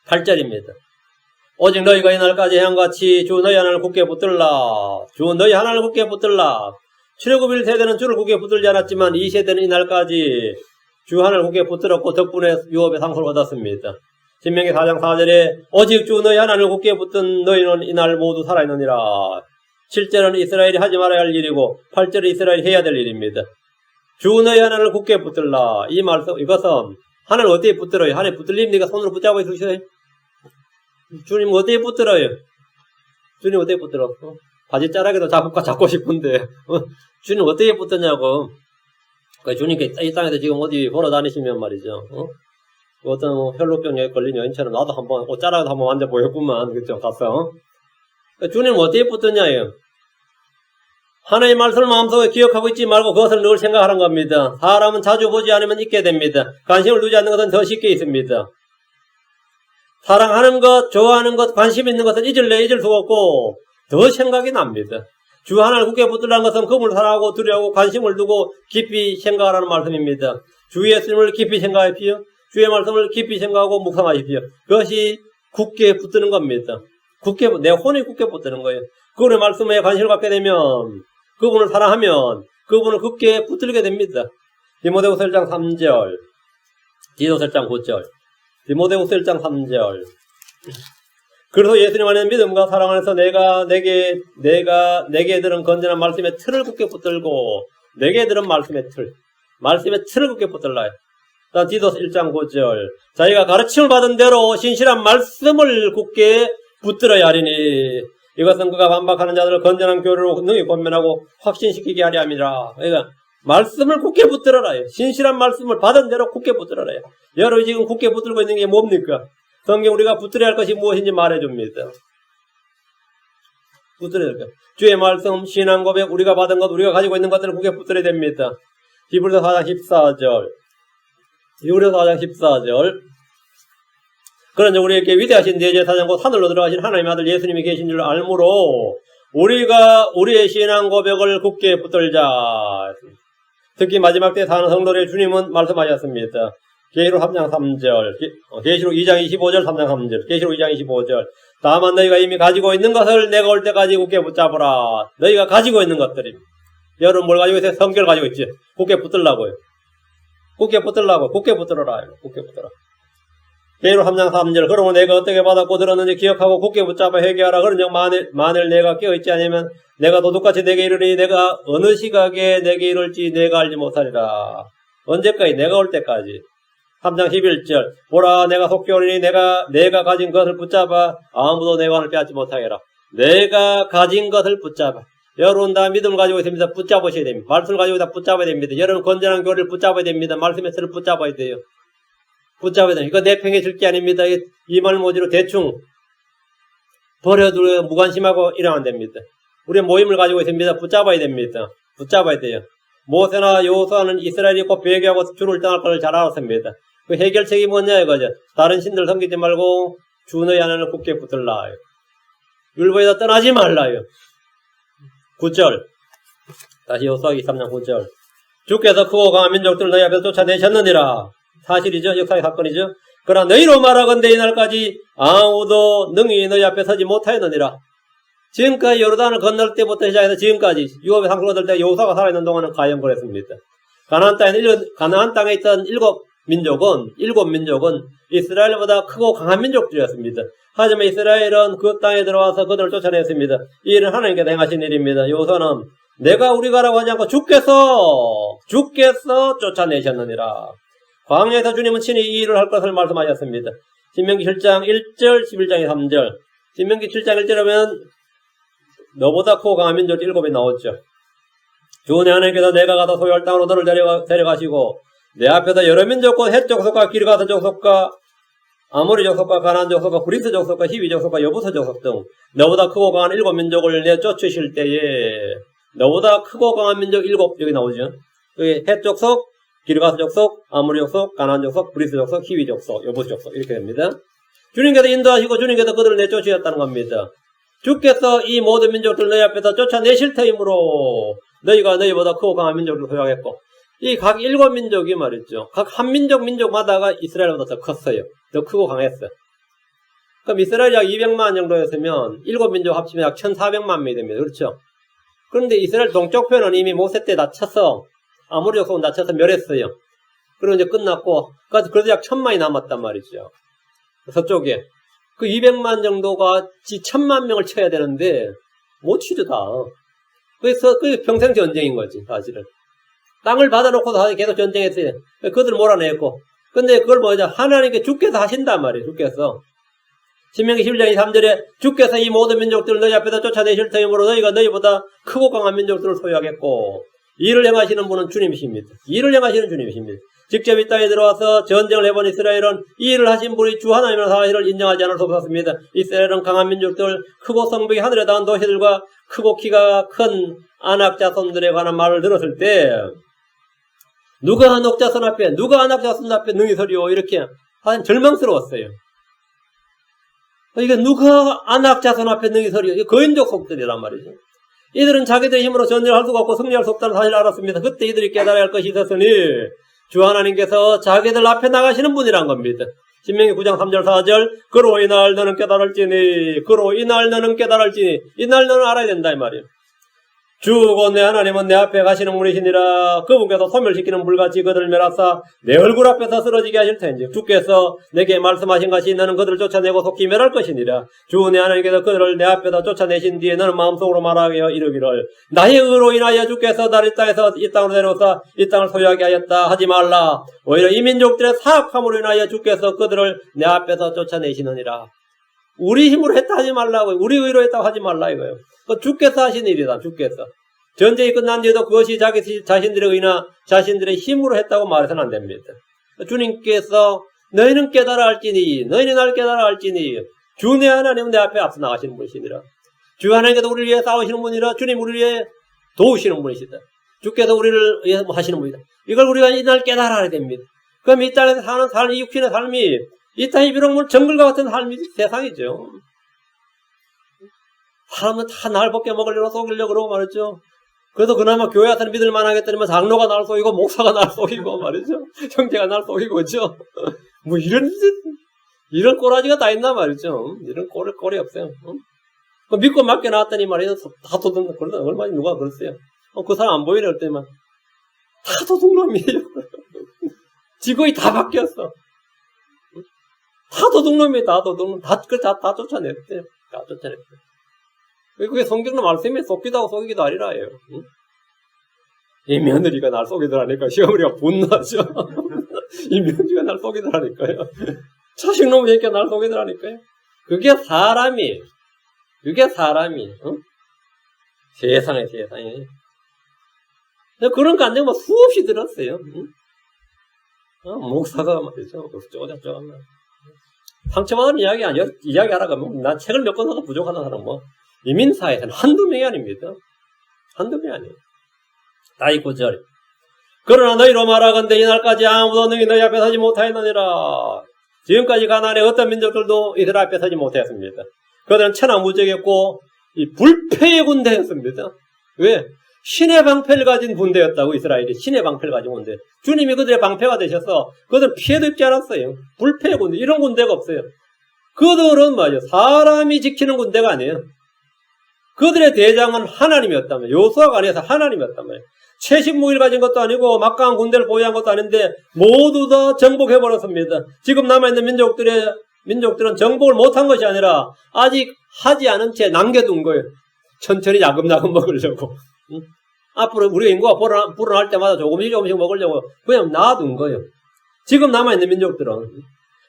8절입니다. 오직 너희가 이날까지 행함같이 주 너희 하나님을 굳게 붙들라. 주 너희 하나님을 굳게 붙들라. 출애굽 1세대는 주를 굳게 붙들지 않았지만 2세대는 이날까지 주 하나님을 굳게 붙들었고 덕분에 유업의 상소를 얻었습니다. 신명기 4장 4절에 오직 주 너희 하나님을 굳게 붙든 너희는 이날 모두 살아있느니라. 7절은 이스라엘이 하지 말아야 할 일이고 8절은 이스라엘이 해야 될 일입니다. 주 너희 하나님을 굳게 붙들라. 이 말씀 이것은 하나님 어디에 붙들어요? 하나님 붙들립니까? 손으로 붙잡고 있으셔요? 주님 어디에 붙들어요? 주님 어디에 붙들어? 바지 자락에도 잡고 싶은데 주님 어디에 붙드냐고. 주님께 이 땅에서 지금 어디 보러 다니시면 말이죠. 어떤 혈루병에 걸린 여인처럼 나도 한번 옷자락도 한번 만져보였구만. 그죠? 가서. 주님 어디에 붙드냐요? 하나님의 말씀을 마음속에 기억하고 있지 말고 그것을 늘 생각하는 겁니다. 사람은 자주 보지 않으면 잊게 됩니다. 관심을 두지 않는 것은 더 쉽게 있습니다. 사랑하는 것, 좋아하는 것, 관심 있는 것은 잊을 수가 없고 더 생각이 납니다. 주 하나를 굳게 붙들라는 것은 그분을 사랑하고 두려워하고 관심을 두고 깊이 생각하라는 말씀입니다. 주 예수님을 깊이 생각하십시오. 주의 말씀을 깊이 생각하고 묵상하십시오. 그것이 굳게 붙드는 겁니다. 내 혼이 굳게 붙드는 거예요. 그분의 말씀에 관심을 갖게 되면 그분을 사랑하면 그분을 굳게 붙들게 됩니다. 디모데후서 1장 3절, 디도서 1장 9절, 디모데후서 1장 3절. 그래서 예수님 안에 믿음과 사랑 안에서 내게 들은 건전한 말씀의 틀을 굳게 붙들고 내게 들은 말씀의 틀을 굳게 붙들라요. 디도서 1장 9절. 자기가 가르침을 받은 대로 신실한 말씀을 굳게 붙들어야 하리니 이것은 그가 반박하는 자들을 건전한 교리로 능히 권면하고 확신시키게 하려 함이라. 그러니까 말씀을 굳게 붙들어라. 신실한 말씀을 받은 대로 굳게 붙들어라. 여러분이 지금 굳게 붙들고 있는 게 뭡니까? 성경 우리가 붙들어야 할 것이 무엇인지 말해줍니다. 붙들어야 될 것. 주의 말씀, 신앙 고백, 우리가 받은 것, 우리가 가지고 있는 것들을 굳게 붙들어야 됩니다. 히브리서 4장 14절. 히브리서 4장 14절. 그런데 우리에게 위대하신 대제사장 곧 하늘로 들어가신 하나님의 아들 예수님이 계신 줄 알므로 우리가 우리의 신앙 고백을 굳게 붙들자. 특히 마지막 때 사는 성도들의 주님은 말씀하셨습니다. 계시록 3장 3절, 계시록 2장 25절, 3장 3절, 계시록 2장 25절. 다만 너희가 이미 가지고 있는 것을 내가 올 때까지 굳게 붙잡으라. 너희가 가지고 있는 것들입니다. 여러분 뭘 가지고 있어요? 성경을 가지고 있지. 굳게 붙들라고요. 굳게 붙들라고. 굳게 붙들어라. 굳게 붙들어. 계시록 3장 3절. 그러므로 내가 어떻게 받았고 들었는지 기억하고 굳게 붙잡아 회개하라. 그런즉 만일 내가 깨어있지 않으면 내가 도둑같이 내게 이르니 내가 어느 시각에 내게 이룰지 내가 알지 못하리라. 언제까지? 내가 올 때까지. 3장 11절. 보라 내가 속히 오리니 내가 가진 것을 붙잡아 아무도 내 관을 빼앗지 못하게 하라. 내가 가진 것을 붙잡아. 여러분 다 믿음을 가지고 있습니다. 붙잡으셔야 됩니다. 말씀을 가지고 다 붙잡아야 됩니다. 여러분 건전한 교리를 붙잡아야 됩니다. 말씀의 틀을 붙잡아야 돼요. 붙잡아야 돼요. 이거 내 평에 줄 게 아닙니다. 이 말모지로 대충 버려두고 무관심하고 이러면 안 됩니다. 우리 모임을 가지고 있습니다. 붙잡아야 됩니다. 붙잡아야 돼요. 모세나 여호수아는 이스라엘이 곧 배교하고 주를 떠날 것을 잘 알았습니다. 그 해결책이 뭐냐 이거죠. 다른 신들 섬기지 말고 주 너희 하나님을 굳게 붙들라. 율법에서 떠나지 말라요. 9절. 다시 여호수아기 3장 9절. 주께서 크고 강한 민족들을 너희 앞에서 쫓아내셨느니라. 사실이죠. 역사의 사건이죠. 그러나 너희로 말하건대 이날까지 아무도 능히 너희 앞에 서지 못하였느니라. 지금까지 요르단을 건널 때부터 시작해서 지금까지 유업의 상승을 얻을 때 여호수아가 살아있는 동안은 가யம் 그랬습니다. 가나안 땅에 있던 일곱 민족은 이스라엘보다 크고 강한 민족들이었습니다. 하지만 이스라엘은 그 땅에 들어와서 그들을 쫓아냈습니다. 이 일은 하나님께서 행하신 일입니다. 여호수아는 내가 우리가라고 하지 않고 주께서 쫓아내셨느니라. 광야에서 주님은 친히 이 일을 할 것을 말씀하셨습니다. 신명기 7장 1절, 11장의 3절. 신명기 7장 1절 하면 너보다 크고 강한 민족 7이 나오죠. 주 내 하나님께서 내가 가서 소유할 땅으로 너를 데려가시고 내 앞에서 여러 민족과 헷 족속과 길가스 족속과 아모리 족속과 가나안 족속과 브리스 족속과 히위 족속과 여부서 족속 등 너보다 크고 강한 7민족을 내쫓으실 때에 너보다 크고 강한 민족 7 여기 나오죠. 여기 헷 족속, 길가스 족속, 아모리 족속, 가나안 족속, 브리스 족속, 히위 족속, 여부서 족속 이렇게 됩니다. 주님께서 인도하시고 주님께서 그들을 내쫓으셨다는 겁니다. 주께서 이 모든 민족들 너희 앞에서 쫓아내실 터이므로 너희가 너희보다 크고 강한 민족을 소유하겠고 이 각 7민족이 말이죠. 각 한 민족마다가 이스라엘보다 더 컸어요. 더 크고 강했어요. 그럼 이스라엘이 약 200만 정도였으면 7민족 합치면 약 1400만 명이 됩니다. 그렇죠? 그런데 이스라엘 동쪽 편은 이미 모세 때 다 쳐서 아모리 족속은 다 쳐서 멸했어요. 그리고 이제 끝났고 그래도 약 1000만이 남았단 말이죠. 서쪽에. 그 200만 정도가 1000만 명을 쳐야 되는데 못 치죠 다. 그래서 그게 평생 전쟁인 거지 사실은. 땅을 받아놓고도 계속 전쟁했어요. 그들 몰아냈고. 근데 그걸 뭐냐 하나님께 주께서 하신단 말이에요. 주께서. 신명기 11장 3절에 주께서 이 모든 민족들을 너희 앞에서 쫓아내실 터이므로 너희가 너희보다 크고 강한 민족들을 소유하겠고 이를 행하시는 분은 주님이십니다. 이를 행하시는 주님이십니다. 직접 이 땅에 들어와서 전쟁을 해본 이스라엘은 이 일을 하신 분이 주 하나님의 사실을 인정하지 않을 수 없었습니다. 이스라엘은 강한 민족들, 크고 성벽이 하늘에 닿은 도시들과 크고 키가 큰 아낙 자손들에 관한 말을 들었을 때 누가 아낙 자손 앞에 능히 서리오 이렇게 하여튼 절망스러웠어요. 이게 누가 아낙 자손 앞에 능히 서리오? 이게 거인족 속들이란 말이죠. 이들은 자기들의 힘으로 전쟁을 할 수가 없고 승리할 수 없다는 사실을 알았습니다. 그때 이들이 깨달아야 할 것이 있었으니 주 하나님께서 자기들 앞에 나가시는 분이란 겁니다. 신명기 9장 3절 4절 그로 이날 너는 깨달을지니 이날 너는 알아야 된다 이 말이에요. 주고 내 하나님은 내 앞에 가시는 분이시니라. 그분께서 소멸시키는 불같이 그들을 멸하사 내 얼굴 앞에서 쓰러지게 하실 텐지 주께서 내게 말씀하신 것이 너는 그들을 쫓아내고 속히 멸할 것이니라. 주 내 하나님께서 그들을 내 앞에서 쫓아내신 뒤에 너는 마음속으로 말하게 이르기를 나의 의로 인하여 주께서 나를 땅에서 이 땅으로 데려오사 이 땅을 소유하게 하였다 하지 말라. 오히려 이 민족들의 사악함으로 인하여 주께서 그들을 내 앞에서 쫓아내시느니라. 우리 힘으로 했다 하지 말라고요. 우리 의로 했다고 하지 말라 이거예요. 주께서 하신 일이다. 주께서. 전쟁이 끝난 뒤에도 그것이 자기 자신들의 의나 자신들의 힘으로 했다고 말해서는 안 됩니다. 주님께서 너희는 깨달아 할지니 너희는 날 깨달아 할지니 주 내 하나님은 내 앞에 앞서 나가시는 분이시니라. 주 하나님께서 우리를 위해 싸우시는 분이라 주님 우리를 위해 도우시는 분이시다. 주께서 우리를 위해 하시는 분이다. 이걸 우리가 이날 깨달아야 됩니다. 그럼 이 땅에서 사는 삶, 이 육신의 삶이 이 땅이 비록 정글과 같은 삶이 세상이죠. 사람은 다 날 벗겨 먹으려고 속이려고 그러고 말이죠. 그래서 그나마 교회 와서는 믿을 만하겠다면 장로가 날 속이고 목사가 날 속이고 말이죠. 형제가 날 속이고 그죠. 뭐 이런 꼬라지가 다 있나 말이죠. 이런 꼴이 없어요. 믿고 맡겨 놨더니 말이죠. 다 도둑, 그러다 얼마나 누가 그랬어요. 그 사람 안 보이네, 할 때만. 다 도둑놈이에요. 직업이 다 바뀌었어. 다 도둑놈이에요, 다 도둑놈. 다 쫓아냈대요. 다 쫓아냈대요. 그게 성경의 말씀에 속기도 하고 속이기도 아니라예요. 이 며느리가 날 속이더라니까 시어머니가 분노하죠. 이 며느리가 날 속이더라니까요. 자식놈의 새끼가 날 속이더라니까요. 그게 사람이 세상에. 그런 감정 뭐 수없이 들었어요. 목사가 말이죠. 쪼잡쪼잡. 상처받은 이야기 아니요. 이야기하라고 하면 난 책을 몇 권 써도 부족하다는 사람 뭐 이민사회에서는 한두 명이 아닙니다. 한두 명이 아니에요. 다이 9절. 그러나 너희로 말하건대 이날까지 아무도 너희 앞에 서지 못하였느니라. 지금까지 가나안의 어떤 민족들도 이들 앞에 서지 못했습니다. 그들은 천하무적이었고 이 불패의 군대였습니다. 왜? 신의 방패를 가진 군대였다고. 이스라엘이 신의 방패를 가진 군대. 주님이 그들의 방패가 되셔서 그들은 피해도 입지 않았어요. 불패의 군대. 이런 군대가 없어요. 그들은 말이죠. 사람이 지키는 군대가 아니에요. 그들의 대장은 하나님이었단 말이에요. 요수아가 아니어서 하나님이었단 말이에요. 최신무기를 가진 것도 아니고 막강한 군대를 보유한 것도 아닌데 모두 다 정복해버렸습니다. 지금 남아있는 민족들은 정복을 못한 것이 아니라 아직 하지 않은 채 남겨둔 거예요. 천천히 야금야금 먹으려고. 앞으로 우리 인구가 불어날 때마다 조금씩 먹으려고 그냥 놔둔 거예요. 지금 남아있는 민족들은.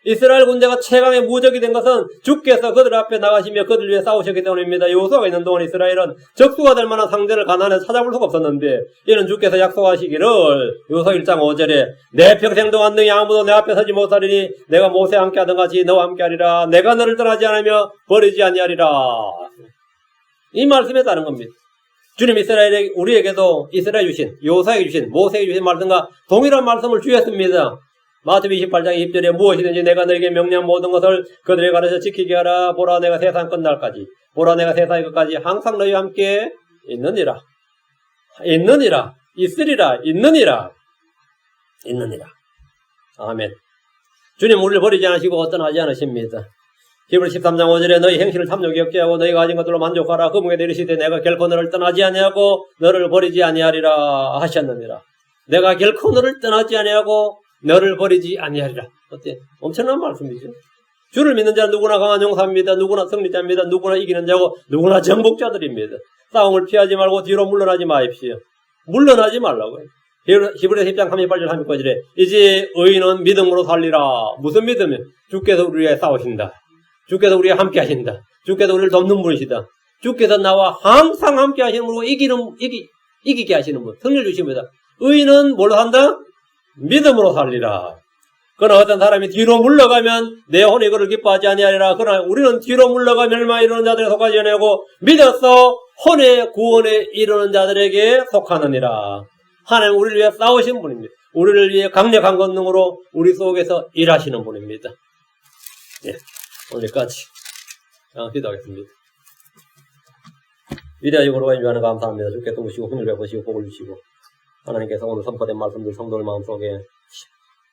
이스라엘 군대가 최강의 무적이 된 것은 주께서 그들 앞에 나가시며 그들 위해 싸우셨기 때문입니다. 여호수아가 있는 동안 이스라엘은 적수가 될 만한 상대를 가나안에서 찾아볼 수가 없었는데 이는 주께서 약속하시기를 여호수아 1장 5절에 내 평생 동안 너희 아무도 내 앞에 서지 못하리니 내가 모세와 함께 하던 같이 너와 함께 하리라. 내가 너를 떠나지 않으며 버리지 아니하리라. 이 말씀에 따른 겁니다. 주님 우리에게도 이스라엘 주신, 여호수아에게 주신, 모세에게 주신 말씀과 동일한 말씀을 주셨습니다. 마태복음 28장 20절에 무엇이든지 내가 너에게 명령한 모든 것을 그들에게 가르쳐 지키게 하라. 보라 내가 세상 끝날까지, 보라 내가 세상의 끝까지 항상 너희와 함께 있느니라. 있으리라. 있느니라. 아멘. 주님 우리를 버리지 않으시고 떠나지 않으십니다. 히브리 13장 5절에 너희 행실을 탐욕이 없게 하고 너희가 가진 것들로 만족하라. 그 무게 내리시되 내가 결코 너를 떠나지 아니하고 너를 버리지 아니하리라 하셨느니라. 내가 결코 너를 떠나지 아니하고 너를 버리지 아니하리라. 어때? 엄청난 말씀이죠. 주를 믿는 자는 누구나 강한 용사입니다. 누구나 승리자입니다. 누구나 이기는 자고 누구나 정복자들입니다. 싸움을 피하지 말고 뒤로 물러나지 마십시오. 물러나지 말라고요. 히브리서 10장 38절 39절에 이제 의인은 믿음으로 살리라. 무슨 믿음이요? 주께서 우리 위해 싸우신다. 주께서 우리와 함께 하신다. 주께서 우리를 돕는 분이시다. 주께서 나와 항상 함께 하시는 분이고 이기게 하시는 분. 승리를 주십니다. 의인은 뭘로 산다? 믿음으로 살리라. 그러나 어떤 사람이 뒤로 물러가면 내 혼이 그를 기뻐하지 아니하리라. 그러나 우리는 뒤로 물러가 멸망에 이르는 자들에 속하지 아니하고 믿어서 혼의 구원에 이르는 자들에게 속하느니라. 하나님 우리를 위해 싸우신 분입니다. 우리를 위해 강력한 권능으로 우리 속에서 일하시는 분입니다. 예, 오늘까지 기도하겠습니다. 위대하시고 거룩하신 주 하나님 감사합니다. 주께 도우시고 힘을 베푸시고 복을 주시고 하나님께서 오늘 선포된 말씀들 성도들 마음속에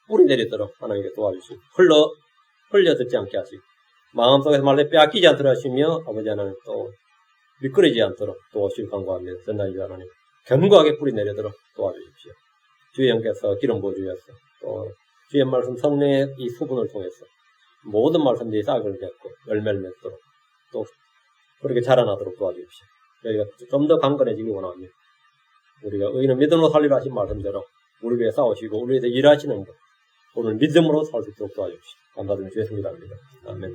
뿌리 내리도록 하나님께 도와주시고 흘려 듣지 않게 하시고 마음속에서 말씀 빼앗기지 않도록 하시며 아버지 하나님 또 미끄러지지 않도록 도와주시길 간구합니다. 전날주 하나님 견고하게 뿌리 내리도록 도와주십시오. 주의 영께서 기름 부어주셔서 또 주의 말씀 성령의 이 수분을 통해서 모든 말씀들이 싹을 맺고 열매를 맺도록 또 그렇게 자라나도록 도와주십시오. 저희가 좀 더 강건해지기 원합니다. 우리가 의인은 믿음으로 살리라 하신 말씀대로 우리 위해 싸우시고 우리 위해서 일하시는 분 오늘 믿음으로 살 수 있도록 도와주십시오. 감사드리며 주의 승리를 합니다. 아멘.